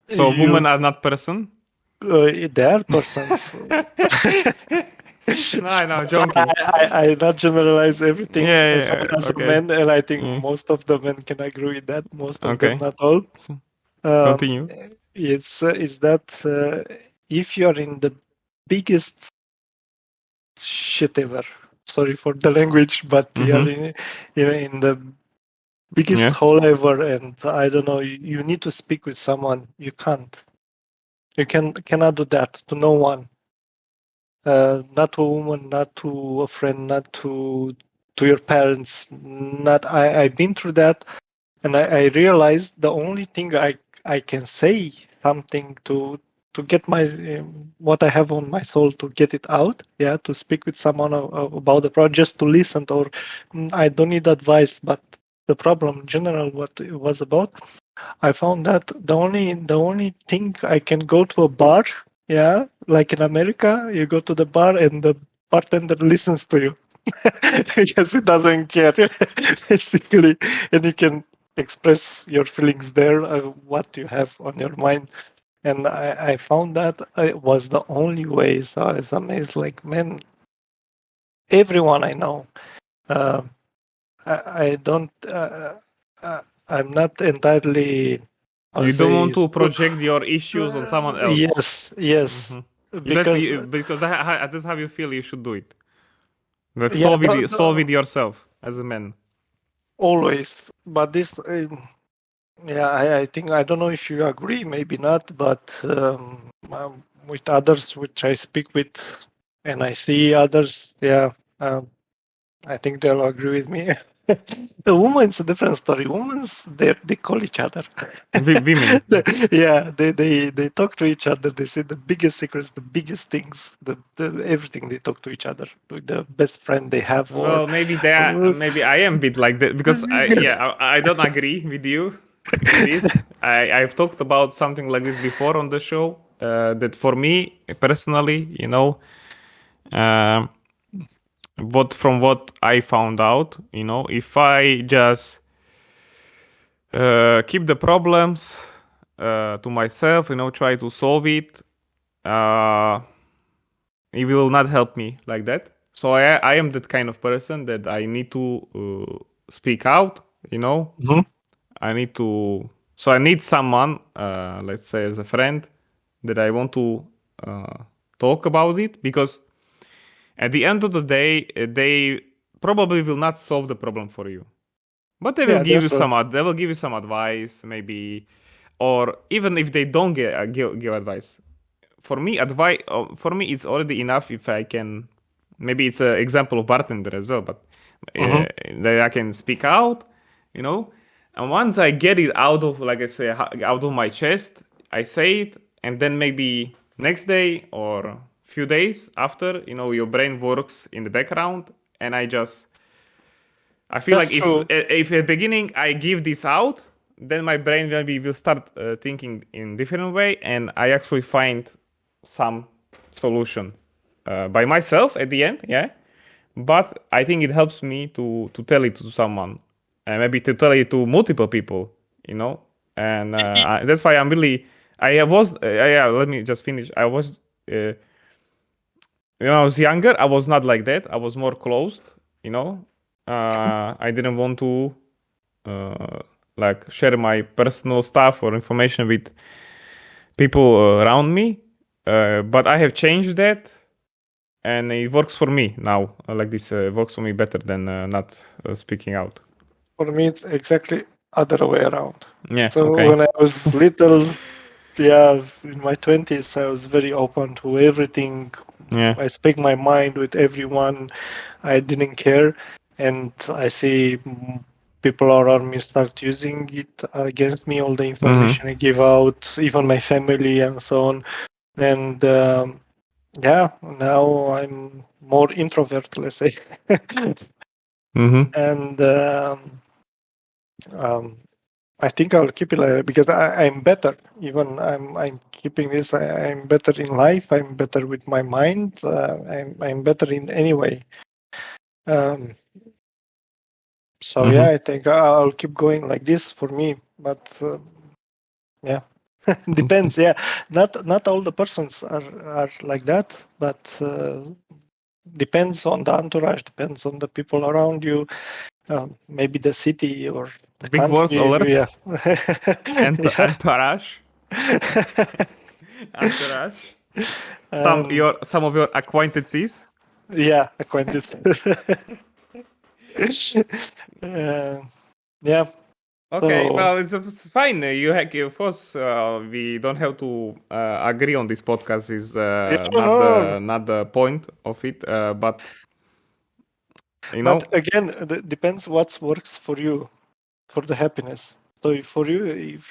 So women are not person? They are persons. No, I'm But joking. I not generalize everything as a Okay. man, and I think Yeah. most of the men can agree with that. Most of them, Okay. not all. So, Um, continue. it's that if you are in the biggest shit ever, sorry for the language, but you're in the biggest Yeah. hole ever, and I don't know, you need to speak with someone. You can't. You cannot do that to no one. Not to a woman, not to a friend, not to your parents. Not I've been through that, and I realized the only thing I can say something to get my what I have on my soul, to get it out, to speak with someone about the project, just to listen, or I don't need advice, but the problem in general, what it was about, I found that the only thing, I can go to a bar, like in America, you go to the bar and the bartender listens to you because he doesn't care basically, and you can express your feelings there, what you have on your mind. And I found that it was the only way. So I was amazed, like, man, everyone I know, uh, I don't, I'm not entirely, I would You don't want say, to project your issues on someone else. yes, because Because that's how you feel you should do it. Let's yeah, solve it yourself as a man. always. But this, I think, I don't know if you agree, maybe not, but with others which I speak with, and I see others, I think they'll agree with me. The woman's a different story. Women's, they call each other. Women. They talk to each other. They say the biggest secrets, the biggest things, the everything. They talk to each other. With the best friend they have, or Well, maybe I am a bit like that because I don't agree with you in this. I've talked about something like this before on the show. That for me personally, um, what I found out, if I just keep the problems to myself, try to solve it, uh, it will not help me like that. So I am that kind of person that I need to speak out. Mhm. I need to. So I need someone, let's say as a friend, that I want to uh, talk about it, because at the end of the day, they probably will not solve the problem for you, but they will Yeah, give that's you true. they will give you some advice, maybe, or even if they don't give advice. For me, it's already enough if I can. Maybe it's an example of bartender as well, but Mhm. that I can speak out, you know. And once I get it out of, like I say, out of my chest, I say it, and then maybe next day or few days after, your brain works in the background, and I feel That's like true. if at the beginning I give this out, then my brain maybe will start thinking in different way, and I actually find some solution. by myself at the end, yeah. But I think it helps me to tell it to someone, and maybe to tell it to multiple people, And that's why I'm really. I was. Yeah. Let me just finish. I was. When I was younger, I was not like that. I was more closed. I didn't want to like share my personal stuff or information with people around me. But I have changed that, and it works for me now. Like this works for me better than not speaking out. For me, it's exactly other way around. Yeah. So Okay. when I was little, yeah, in my 20s, I was very open to everything. Yeah. I speak my mind with everyone. I didn't care. And I see people around me start using it against me, all the information I give out, even my family and so on. And yeah, now I'm more introvert, let's say. And I think I'll keep it like that because I'm better. Even I'm keeping this. I'm better in life. I'm better with my mind. I'm better in any way. So yeah, I think I'll keep going like this for me. But yeah, depends. Yeah, not all the persons are like that, but depends on the entourage. Depends on the people around you. Maybe the city or the Big words country. alert. Yeah. Entourage. Entourage. Some of your acquaintances. Yeah, acquainted. Yeah. Okay, So, well, it's fine. Of course, we don't have to agree on this podcast. Is not the point of it. But But again, it depends what works for you, for the happiness. So if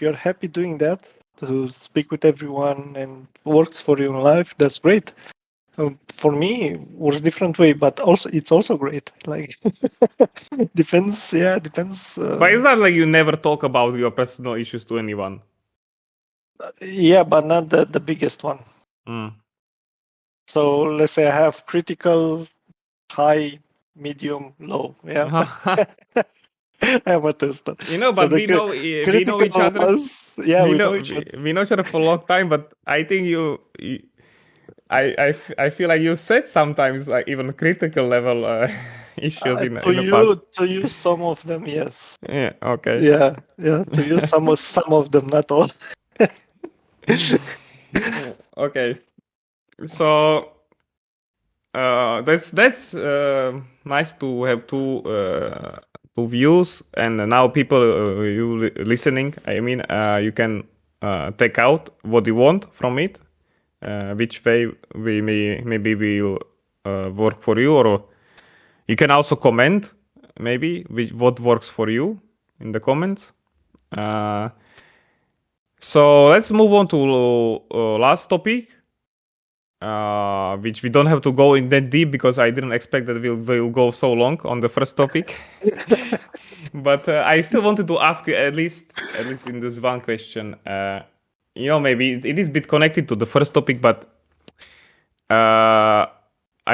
you're happy doing that, to speak with everyone and works for you in life, that's great. For me, works different way, but also it's also great. Like depends, yeah, depends. But it's not like you never talk about your personal issues to anyone. Yeah, but not the biggest one. So let's say I have critical, high, medium, low. Yeah. I'm a tester. But we know each other. Yeah, we know each other. We know each other for a long time, but I think I feel like you said sometimes like even critical level issues in the past. To use some of them, yes. Yeah. Okay. Yeah. To use some of them, not all. Okay. So that's nice to have two views, and now people you listening. I mean, you can take out what you want from it. Which way maybe will work for you, or you can also comment maybe what works for you in the comments. So let's move on to last topic, which we don't have to go in that deep because I didn't expect that we'll go so long on the first topic. But I still wanted to ask you at least in this one question. Maybe it is a bit connected to the first topic, but I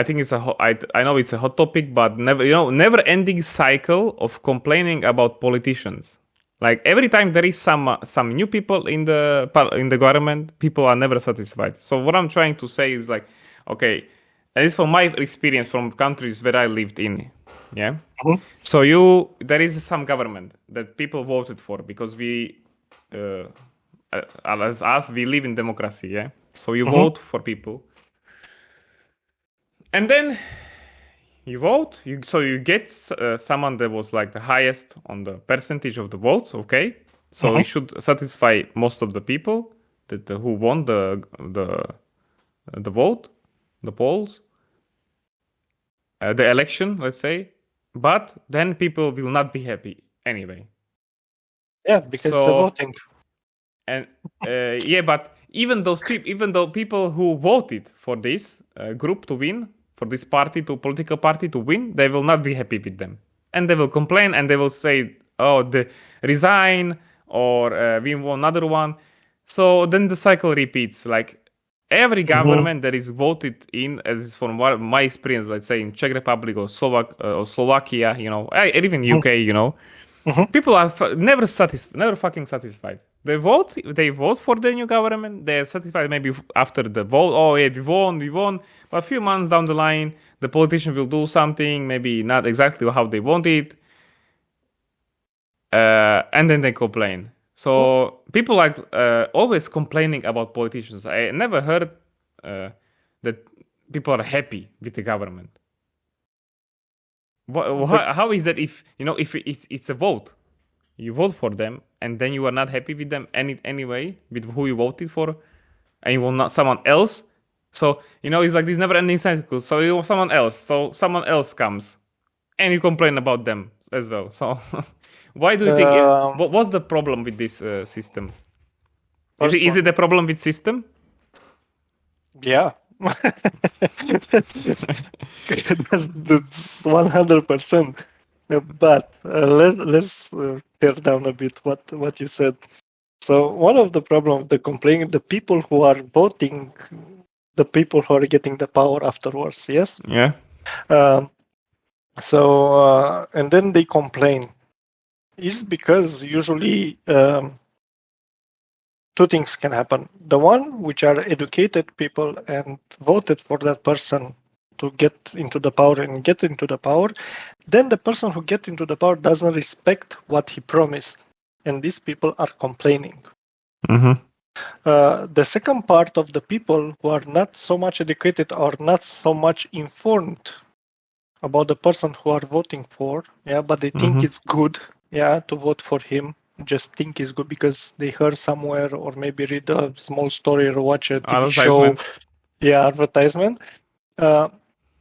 think I know it's a hot topic, but never-ending cycle of complaining about politicians. Like every time there is some new people in the government, people are never satisfied. So what I'm trying to say is like, okay, at least from my experience from countries where I lived in, yeah. So there is some government that people voted for because we, as us, we live in democracy, yeah. So you vote for people, and then you vote. So you get someone that was like the highest on the percentage of the votes. Okay, so it should satisfy most of the people that who won the vote, the polls, the election, let's say. But then people will not be happy anyway. Yeah, because it's voting. And but even though people who voted for this group to win, for this political party to win, they will not be happy with them, and they will complain, and they will say, "Oh, they resign," or "We want another one." So then the cycle repeats. Like every government that is voted in, as from my experience, let's say in Czech Republic or Slovakia, and even UK, people are never fucking satisfied. They vote for the new government. They're satisfied maybe after the vote. Oh yeah, we won. But a few months down the line, the politician will do something, maybe not exactly how they want it, and then they complain. So people are always complaining about politicians. I never heard that people are happy with the government. How is that if it's a vote? You vote for them, and then you are not happy with them anyway, with who you voted for, and you want not someone else. So it's like this never-ending cycle. So you want someone else. So someone else comes, and you complain about them as well. So why do you think? What's the problem with this system? Is it the problem with system? Yeah. that's 100%. But let's tear down a bit what you said. So one of the problems, the complaint, the people who are voting, the people who are getting the power afterwards, yes? Yeah. And then they complain. It's because usually two things can happen. The one, which are educated people and voted for that person to get into the power, then the person who gets into the power doesn't respect what he promised. And these people are complaining. The second part of the people who are not so much educated or not so much informed about the person who are voting for, but they think it's good, to vote for him. Just think it's good because they heard somewhere or maybe read a small story or watch a TV show. Advertisement.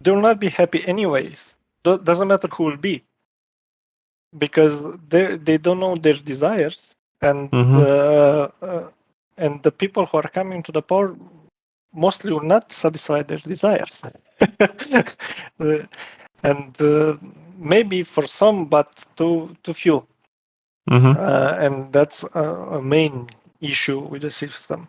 They will not be happy anyways. Doesn't matter who will be, because they don't know their desires, and the people who are coming to the power mostly will not satisfy their desires. And maybe for some, but too few. And that's a main issue with the system.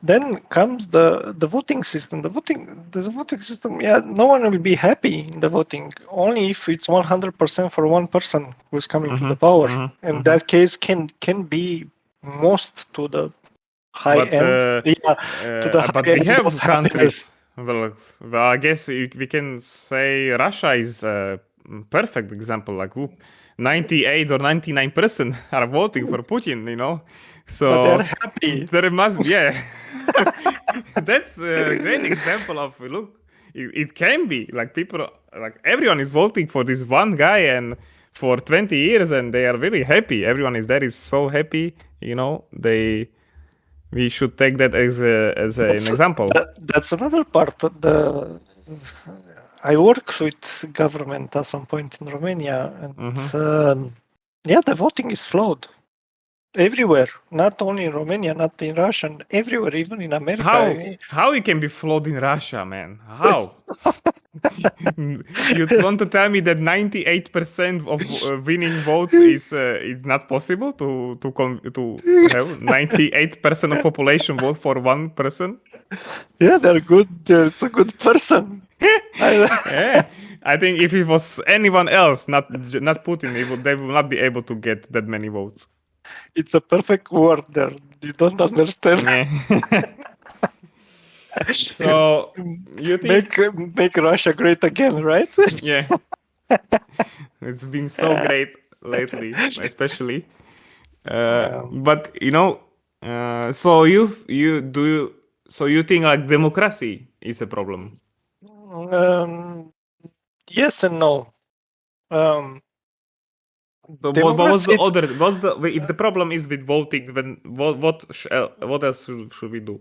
Then comes the voting system. The voting system, no one will be happy in the voting, only if it's 100% for one person who's coming to the power. In that case, can be most to the high end. But we have countries. Well, I guess we can say Russia is a perfect example. Like, 98 or 99% are voting for Putin, So but they're happy. There must be, That's a great example of, look, it can be like people, like everyone is voting for this one guy and for 20 years, and they are really happy. Everyone is so happy, we should take that as an example. That's another part. I worked with government at some point in Romania, and the voting is flawed everywhere. Not only in Romania, not in Russia, everywhere, even in America. How it can be flawed in Russia, man? How? You want to tell me that 98% of winning votes is not possible to have 98% of population vote for one person? Yeah, they're good. It's a good person. I think if it was anyone else, not Putin, they would not be able to get that many votes. It's a perfect word there. You don't understand. So you think make Russia great again, right? Yeah. It's been so great lately, especially. But so you think like democracy is a problem? Yes and no. But what was the other? If the problem is with voting, then what else should we do?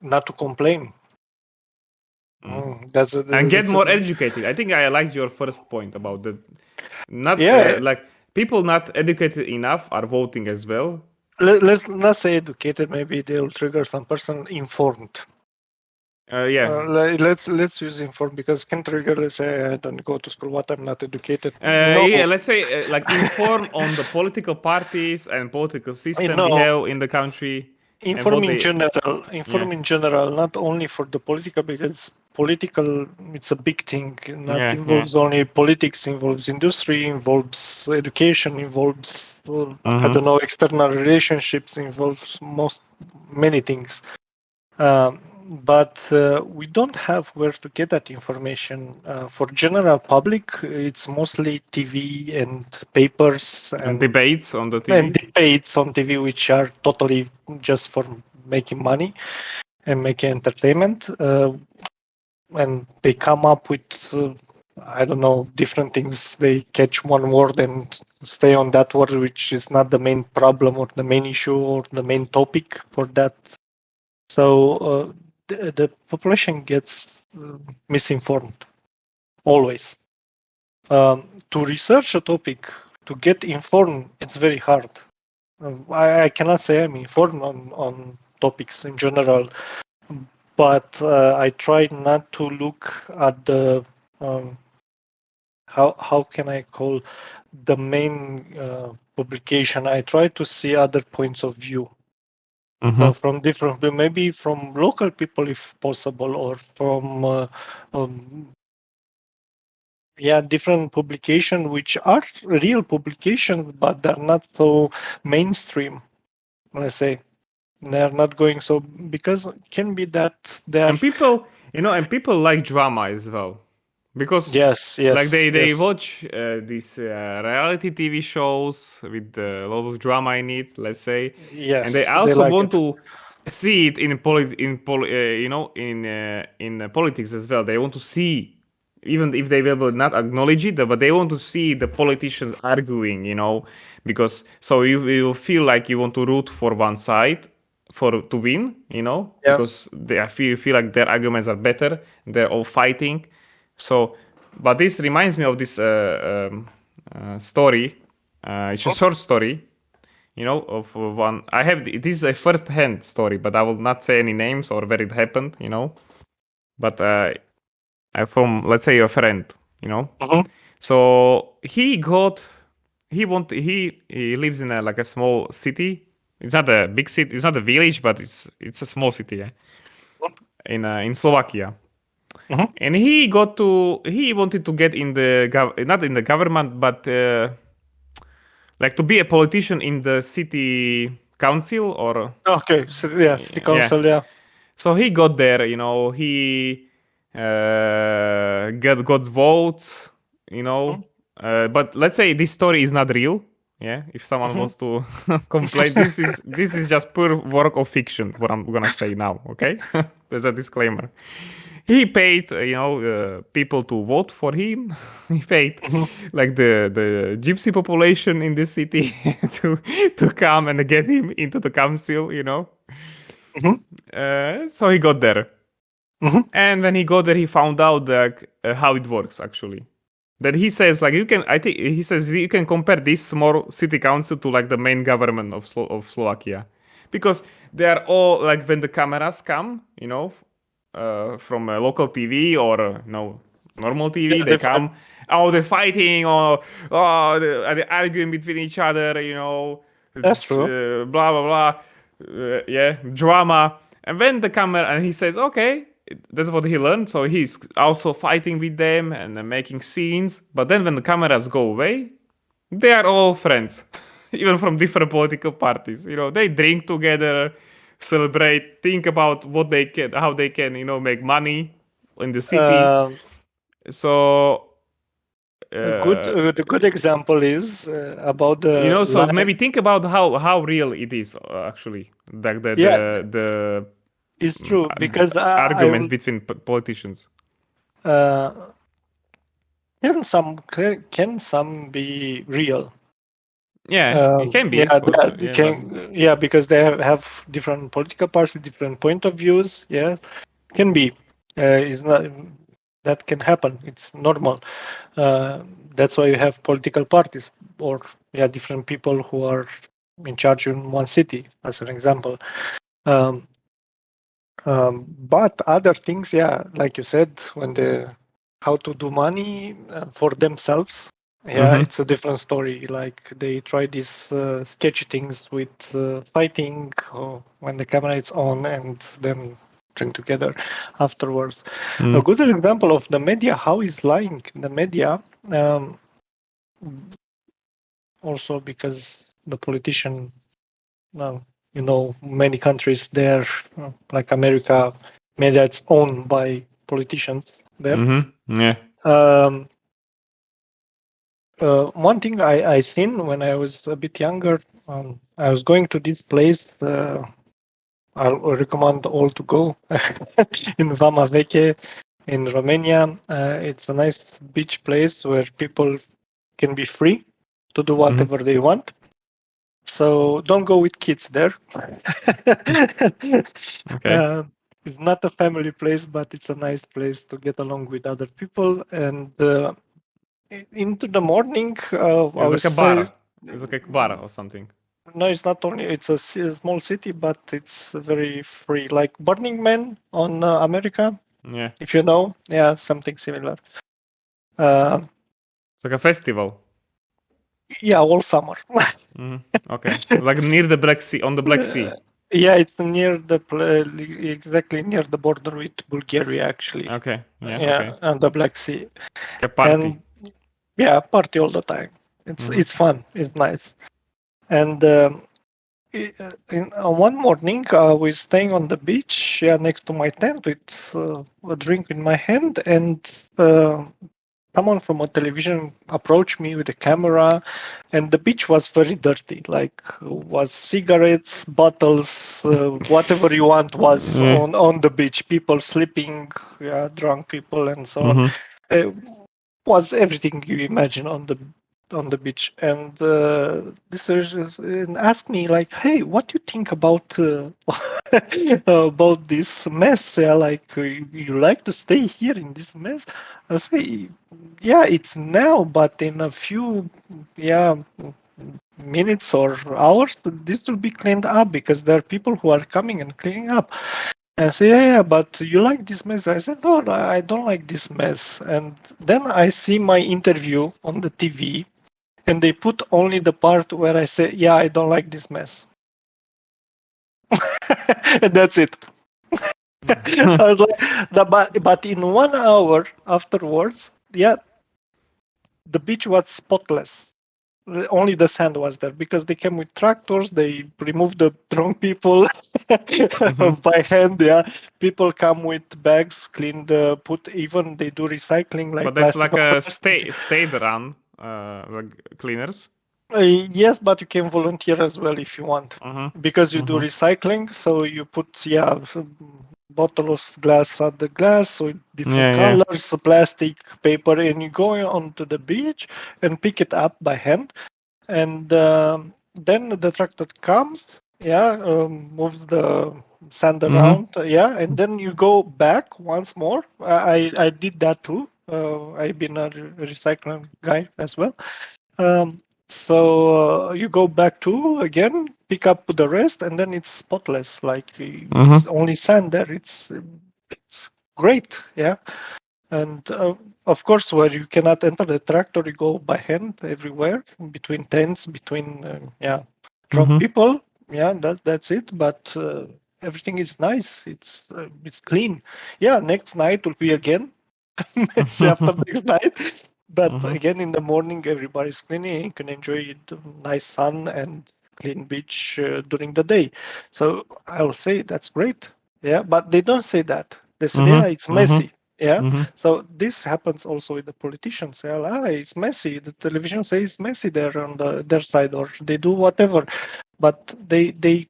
Not to complain. And get more educated. I think I liked your first point about that. Like people not educated enough are voting as well. Let's not say educated. Maybe they'll trigger some person informed. Let's use informed, because can trigger, let's say, I don't go to school, I'm not educated. Let's say like informed on the political parties and political system we have in the country. inform in they general, not only for the political, because political, it's a big thing. Not involves only politics, involves industry, involves education, involves I don't know, external relationships, involves many things. But we don't have where to get that information. For general public, it's mostly TV and papers and debates on the and TV. debates on TV, which are totally just for making money and making entertainment. And they come up with, I don't know, different things. They catch one word and stay on that word, which is not the main problem or the main issue or the main topic for that. So the population gets misinformed always. To research a topic, to get informed, it's very hard. I cannot say I'm informed on topics in general, but I try not to look at the how can I call the main publication. I try to see other points of view. So from different, maybe from local people if possible, or from different publications which are real publications, but they're not so mainstream. Let's say they're not going so, because it can be that they're And people, and people like drama as well, because yes, like yes, they yes, watch these reality TV shows with a lot of drama in it, let's say, and they yes, they also like want it. to see it in politics as well. They want to see, even if they will not acknowledge it, but they want to see the politicians arguing, because so you feel like you want to root for one side to win, Yeah. because I feel like their arguments are better. They're all fighting. So, but this reminds me of this story. It's a short story, of one. I have this is a first-hand story, but I will not say any names or where it happened, But I from, let's say, a friend, Mm-hmm. So he lives in like a small city. It's not a big city. It's not a village, but it's a small city, yeah, in Slovakia. Mm-hmm. And he wanted to get in the not in the government, but like to be a politician in the city council, or Okay. So yeah, city yeah. council. Yeah. So he got there, he got votes, Mm-hmm. But let's say this story is not real. Yeah, if someone Mm-hmm. wants to complain, this is just pure work of fiction. What I'm gonna say now, okay? There's a disclaimer. He paid, people to vote for him. He paid like the gypsy population in the city to come and get him into the council, So he got there. Mm-hmm. And when he got there, he found out how it works actually. That he says like he says you can compare this small city council to like the main government of Slovakia, because they are all like when the cameras come, from a local TV or normal TV, Yeah, they come. Oh, they're fighting, or they're arguing between each other, that's It's, true. blah blah blah, yeah, drama. And when the camera, and he says, okay, that's what he learned. So he's also fighting with them and making scenes. But then when the cameras go away, they are all friends, even from different political parties. They drink together, celebrate, think about how they can, make money in the city. Um, So, the good example is about the so line. maybe think about how real it is actually, like Yeah, the it's true, because I arguments will. between politicians. Uh, can some be real? Yeah, it can be Yeah, for sure. that Yeah, but yeah, because they have different political parties, different point of views. Yeah, can be. It's not that can happen. It's normal. Uh, that's why you have political parties, or different people who are in charge in one city, as an example. Um, but other things, yeah, like you said, when the how to do money for themselves. Yeah, it's a different story. Like they try these sketchy things with fighting when the camera is on, and then drink together afterwards. A good example of the media, how is lying the media, also because the politician, many countries there, like America, media it's owned by politicians there. Yeah. One thing I seen when I was a bit younger, I was going to this place. I'll recommend all to go in Vama Veche in Romania. It's a nice beach place where people can be free to do whatever they want. So don't go with kids there. Okay. It's not a family place, but it's a nice place to get along with other people. And into the morning, I It's was like a bar. It's like a bar or something. no, it's not only. It's a small city, but it's very free, like Burning Man on America. Yeah. If you know, yeah, something similar. Uh, It's like a festival. yeah, all summer. Okay. Like near the Black Sea, on the Black Sea. Yeah, it's near the exactly near the border with Bulgaria, actually. Okay. Yeah. Yeah, Okay. and the Black Sea, Like a party. and yeah, party all the time. It's fun. It's nice. And one morning, we're staying on the beach, yeah, next to my tent with a drink in my hand, and someone from a television approached me with a camera, and the beach was very dirty. Like was cigarettes, bottles, whatever you want was on the beach. People sleeping, yeah, drunk people, and so on. Was everything you imagine on the beach. And this person asked me like, "Hey, what do you think about about this mess? Yeah, like you like to stay here in this mess?" I say, "Yeah, it's now, but in a few, minutes or hours, this will be cleaned up because there are people who are coming and cleaning up." I say, yeah, but you like this mess? I said, no, I don't like this mess. And then I see my interview on the TV, and they put only the part where I say, yeah, I don't like this mess. And that's it. I was like, but in 1 hour afterwards, yeah, the beach was spotless. Only the sand was there because they came with tractors. They removed the drunk people by hand. Yeah, people come with bags, clean the even they do recycling like But that's plastic. like a state run, like cleaners. Yes, but you can volunteer as well if you want, because you do recycling. So you put bottle of glass at the glass, with different colors, plastic, paper, and you go onto the beach and pick it up by hand. And then the tractor comes, moves the sand around, and then you go back once more. I did that too. I've been a recycling guy as well. So you go back to again, pick up the rest, and then it's spotless. Like it's only sand there. It's great, yeah. And of course, where you cannot enter the tractor, you go by hand everywhere between tents, between drunk people. Yeah, that's it. But everything is nice. It's clean. Yeah, next night will be again messy after next night. But again, in the morning, everybody's cleaning. You can enjoy the nice sun and clean beach during the day. So I'll say that's great. Yeah, but they don't say that. They say, yeah, it's messy. Yeah. So this happens also with the politicians. Yeah, it's messy. The television says it's messy there on their side, or they do whatever. But they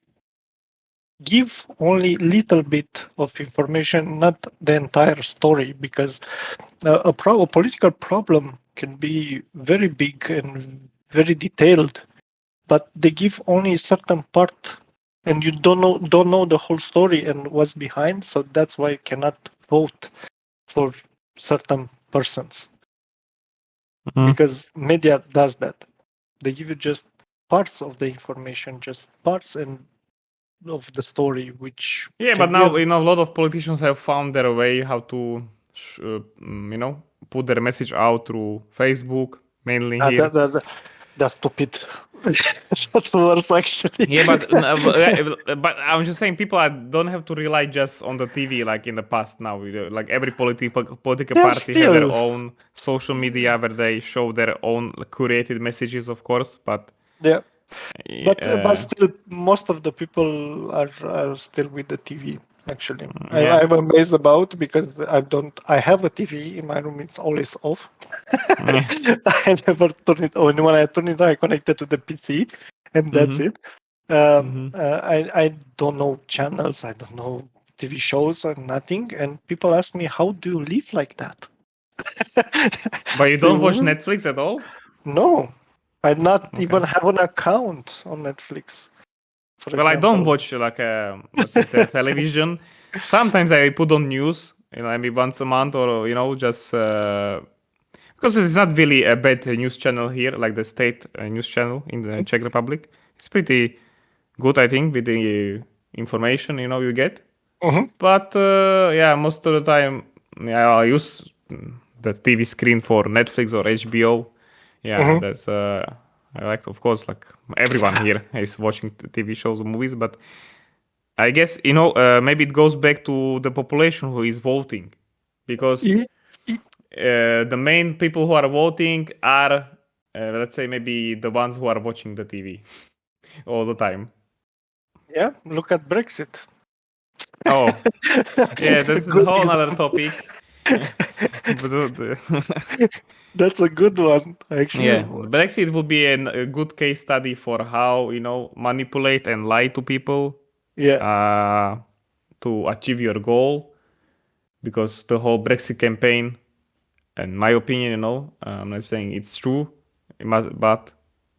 give only little bit of information, not the entire story, because a political problem can be very big and very detailed, but they give only a certain part, and you don't know the whole story and what's behind. So that's why you cannot vote for certain persons, because media does that. They give you just parts of the information, just parts and of the story, which But now a lot of politicians have found their way how to put their message out through Facebook, mainly here. That's stupid. That's worse, actually. Yeah, but I'm just saying people don't have to rely just on the TV like in the past. Now, like every political Yeah, party have their still. own social media where they show their own curated messages, of course. But Yeah. But uh, still, most of the people are still with the TV. Actually, yeah, I'm amazed about because I have a TV in my room. It's always off. yeah. I never turn it on. When I turn it on, I connect it to the PC, and that's Mm-hmm. it. Mm-hmm. I don't know channels. I don't know TV shows or nothing. And people ask me, "How do you live like that?" But you Say, don't watch "Well, Netflix at all? no, I not Okay. even have an account on Netflix, for Well, I don't example. watch like let's say television. Sometimes I put on news, maybe once a month or just because it's not really a bad news channel here, like the state news channel in the Czech Republic. It's pretty good, I think, with the information you get. Mhm. But yeah, most of the time, yeah, I use the TV screen for Netflix or HBO. Yeah, Mhm. that's I like, of course, like everyone here is watching TV shows or movies. But I guess maybe it goes back to the population who is voting, because Y- y- the main people who are voting are, let's say, maybe the ones who are watching the TV all the time. Yeah, look at Brexit. Oh, yeah, that's a Good whole other example. topic. But That's a good one, yeah, actually. the Brexit will be a good case study for how manipulate and lie to people Yeah. uh, to achieve your goal. Because the whole Brexit campaign, in my opinion, I'm not saying it's true, but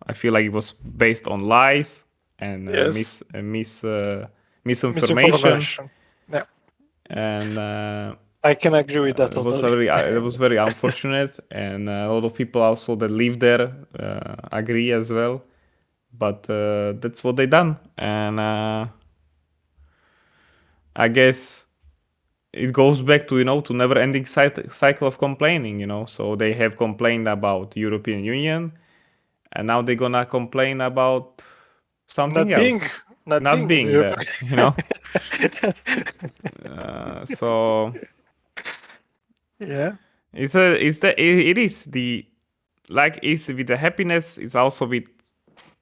I feel like it was based on lies and Yes. misinformation, Misinformation. Yeah. and I can agree with that totally. it was very unfortunate, and a lot of people also that live there agree as well. But that's what they done, and I guess it goes back to to never ending cycle of complaining. So they have complained about European Union, and now they're gonna complain about something Not being, else, not not being in being Europe. there. So Yeah. it is the, like, it's with the happiness. It's also with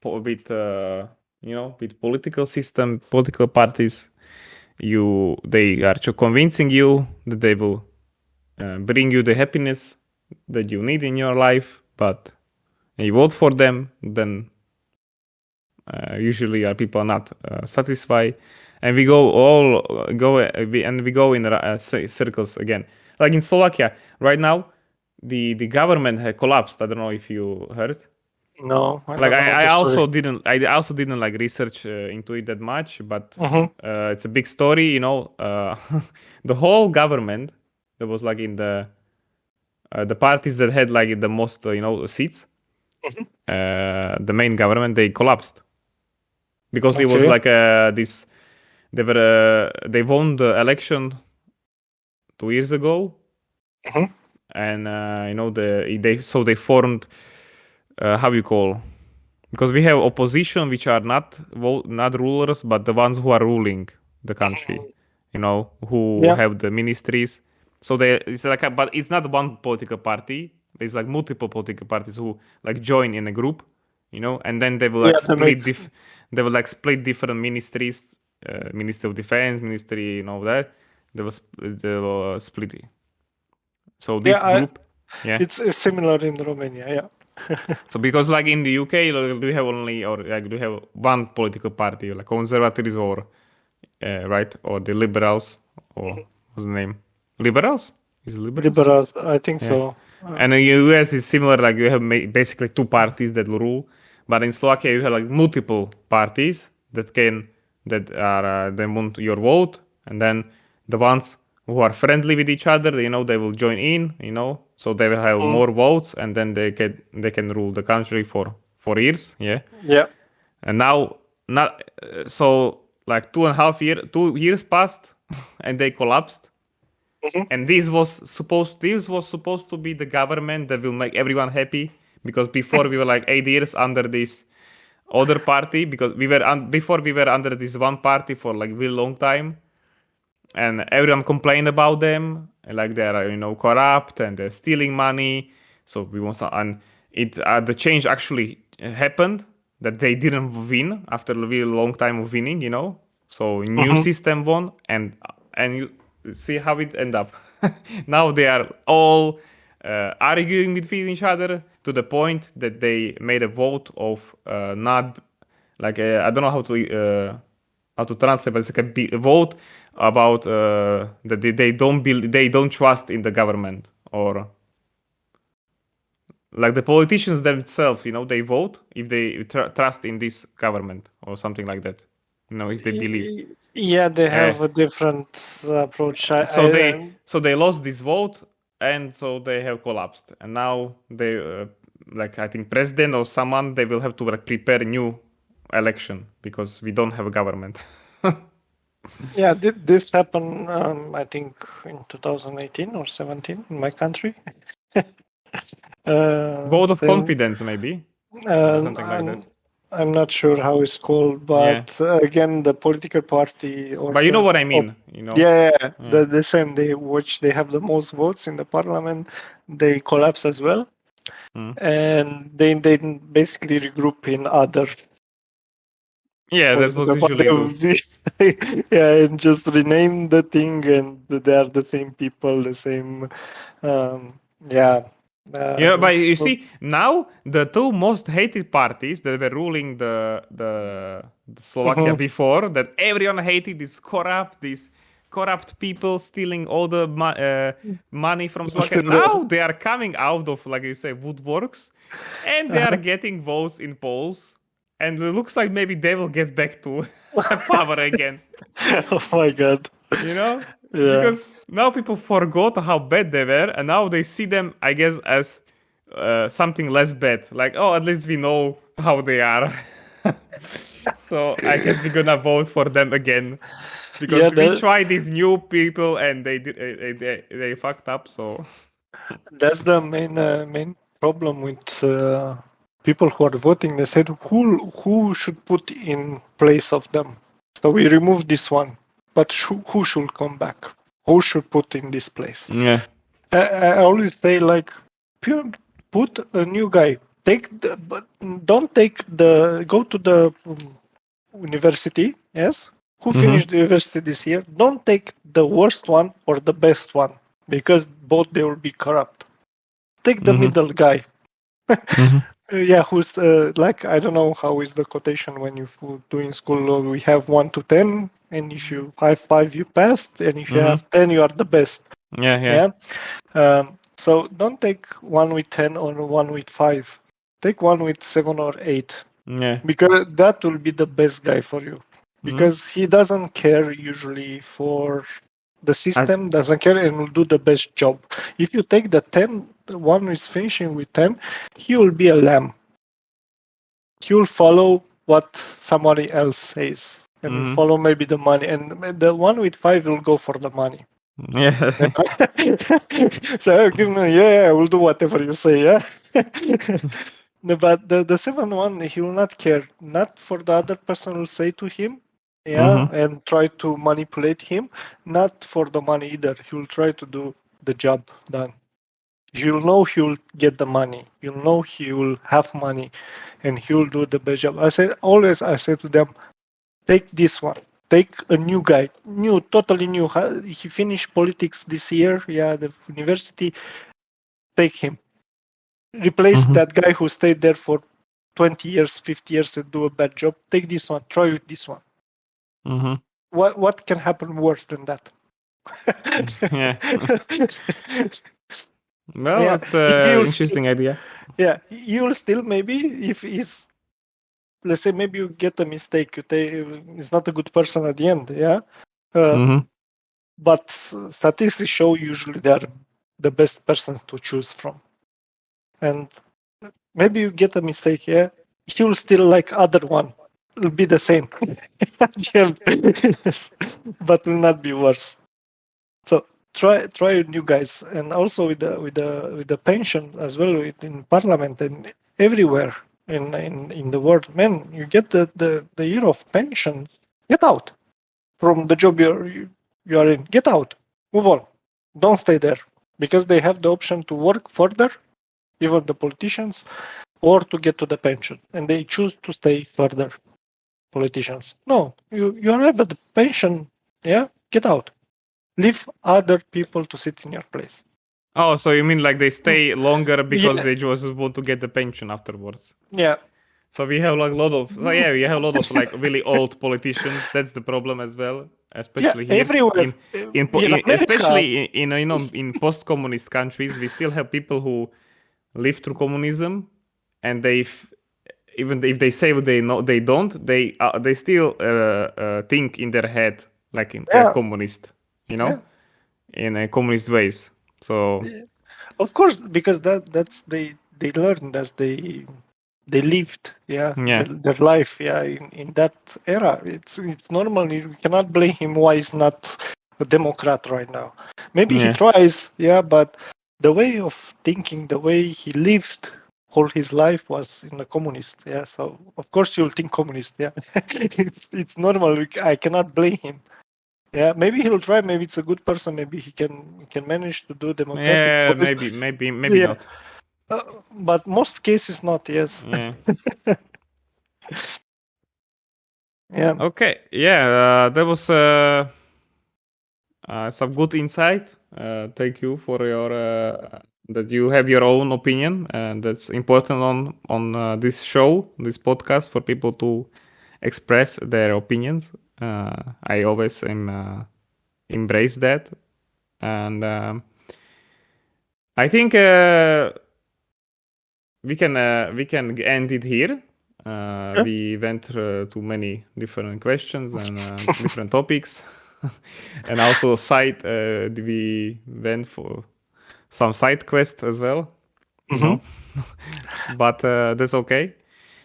with political system, political parties. They are convincing you that they will bring you the happiness that you need in your life, but you vote for them, then usually people are not satisfied, and we go in circles again. Like in Slovakia right now, the government had collapsed. I don't know if you heard. No, I Like don't know I the story. also didn't like research into it that much, but Hmm. it's a big story. The whole government that was like in the parties that had like the most seats, the main government, they collapsed because it was Okay. like this. They won the election 2 years ago, Hmm. and they formed, how you call, because we have opposition which are not rulers but the ones who are ruling the country, who Yeah. have the ministries. So it's like but it's not one political party. It's like multiple political parties who like join in a group, and then they will like Yeah, they make. they will like split different ministries, Ministry of Defense, ministry, that they will split it. So Yeah, this group, yeah. it's similar in Romania. Yeah. So because like in the UK, like, do you have only, or like do you have one political party, like conservatives or right, or the liberals, or what's the name? Liberals? Is it liberals? Liberals, I think Yeah. so. And in the US is similar. Like you have basically two parties that rule, but in Slovakia you have like multiple parties that want your vote, and then the ones who are friendly with each other, they will join in, so they will have Mhm. more votes, and then they can rule the country for years, yeah. Yeah. And now, not so like 2.5 2 years passed, and they collapsed, Mhm. and this was supposed to be the government that will make everyone happy, because before we were like 8 years under this other party, because before we were under this one party for like a really long time, and everyone complained about them, and like they are corrupt and they're stealing money. So we want some, and the change actually happened, that they didn't win after a really long time of winning, So new system won, and you see how it ended up. Now they are all arguing between each other to the point that they made a vote of not like I don't know how to translate, but it's like a vote about that they don't trust in the government, or like the politicians themselves, they vote if they trust in this government or something like that. If they believe. Yeah, they have a different approach. So they lost this vote, and so they have collapsed. And now they, like I think president or someone, they will have to prepare a new election because we don't have a government. Yeah, this happened, I think, in 2018 or 17 in my country. Vote of confidence, maybe. Something like that. I'm not sure how it's called, but again, the political party or. But you know what I mean, Yeah. The same. They have the most votes in the parliament. They collapse as well, and they basically regroup in other. Yeah, that's what usually do. Yeah, and just rename the thing, and they are the same people, the same. But you see, now the two most hated parties that were ruling the Slovakia before, that everyone hated, these corrupt people stealing all the money from Slovakia. Now they are coming out of, like you say, woodworks, and they are getting votes in polls, and it looks like maybe they will get back to power again. Oh my God. Yeah. Because now people forgot how bad they were, and now they see them, I guess, as something less bad. Like, oh, at least we know how they are. So I guess we're gonna vote for them again, because we tried these new people and they fucked up. So that's the main problem with people who are voting. They said who should put in place of them. So we remove this one. But who should come back? Who should put in this place? Yeah. I always say, like, put a new guy. Don't go to the university. Yes, who finished the university this year? Don't take the worst one or the best one, because both they will be corrupt. Take the middle guy. Yeah, who's like, I don't know how is the quotation when you do in school. We have 1 to 10, and if you have 5, you passed, and if you have 10, you are the best. Yeah. So don't take one with 10 or one with 5. Take one with 7 or 8. Yeah. Because that will be the best guy for you. Because he doesn't care usually for the system, doesn't care, and will do the best job. If you take the 10, the one who is finishing with 10, he will be a lamb. He will follow what somebody else says, and will follow maybe the money. And the one with 5 will go for the money. Yeah. So give me, I will do whatever you say. Yeah. But the 7 one, he will not care, not for the other person will say to him, and try to manipulate him, not for the money either. He will try to do the job done. You'll know he will get the money. You'll know he will have money, and he will do the best job. I say to them, take this one. Take a new guy, totally new. He finished politics this year, the university. Take him. Replace that guy who stayed there for 20 years, 50 years and do a bad job. Take this one. Try with this one. What can happen worse than that? Yeah. Well, that's an interesting idea. Yeah, you'll still maybe, if he's, let's say, maybe you get a mistake, he's not a good person at the end, but statistics show usually they are the best person to choose from. And maybe you get a mistake, he will still, like other one, will be the same at the end, but will not be worse. So try new guys, and also with the pension as well in parliament and everywhere in the world. Man, you get the year of pension. Get out from the job you are in. Get out. Move on. Don't stay there because they have the option to work further, even the politicians, or to get to the pension, and they choose to stay further. Politicians, no, you have the pension. Yeah, get out. Leave other people to sit in your place. Oh, so you mean like they stay longer because Yeah. they just want to get the pension afterwards? Yeah. So we have like a lot of we have a lot of like really old politicians. That's the problem as well, especially here Everywhere. America. especially in post-communist countries. We still have people who live through communism, and even if they say they don't, they still think in their head like they're communist, Yeah. in communist ways. So Of course, because that's they learned as they lived, their life, in that era. It's normal. You cannot blame him why he's not a Democrat right now. Maybe he tries, but the way of thinking, the way he lived all his life was in a communist. So of course you'll think communist. It's normal. I cannot blame him. Maybe he'll try. Maybe it's a good person. Maybe he can manage to do democratic. Maybe not. But most cases not. Yes. Yeah. Okay. That was some good insight. Thank you for your that you have your own opinion, and that's important on this show, this podcast, for people to express their opinions. I always embrace that, and I think we can end it here. We went through many different questions and different topics, and also we went for some side quests as well. But that's okay.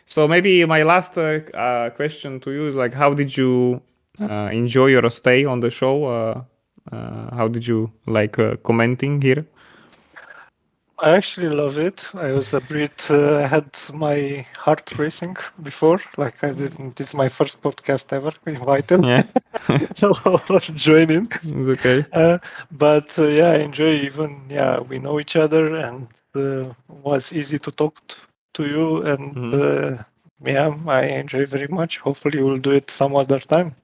So maybe my last question to you is like, how did you enjoy your stay on the show? How did you like commenting here? I actually love it. I was a bit had my heart racing before, like I didn't. It's my first podcast ever invited. Joining. It's okay. But I enjoy even. We know each other, and was easy to talk to you, and I enjoy very much. Hopefully, we'll do it some other time.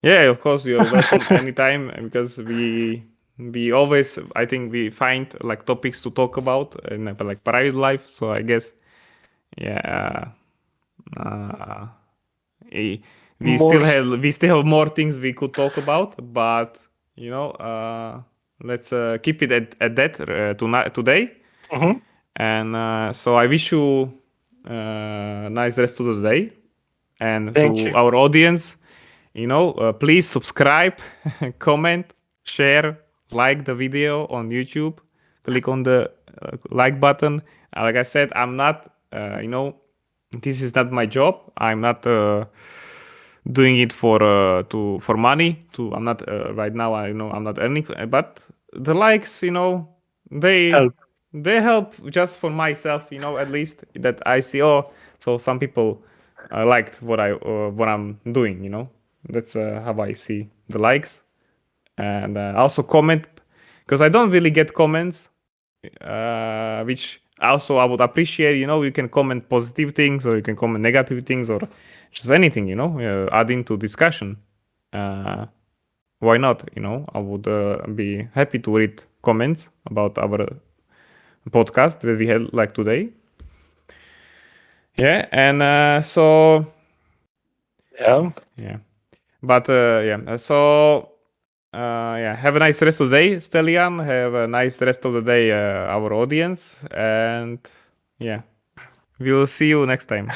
Yeah, of course, you're welcome anytime, because we always, I think, we find like topics to talk about in like private life. So I guess, we still have more things we could talk about, but let's keep it at that today. And so I wish you nice rest of the day, and Thank to you. our audience, please subscribe, comment, share, like the video on YouTube, click on the like button. Like I said, I'm not, this is not my job. I'm not doing it for money. I'm not right now. I'm not earning, but the likes, they help just for myself. At least that I see. Oh, so some people liked what I'm doing. That's how I see the likes. And also comment, because I don't really get comments, which also I would appreciate. You can comment positive things, or you can comment negative things, or just anything, adding to discussion. Why not? I would be happy to read comments about our podcast that we had like today. And so but so have a nice rest of the day, Stelian. Have a nice rest of the day, our audience, and we'll see you next time.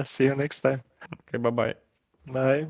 See you next time. Okay, bye-bye. Bye.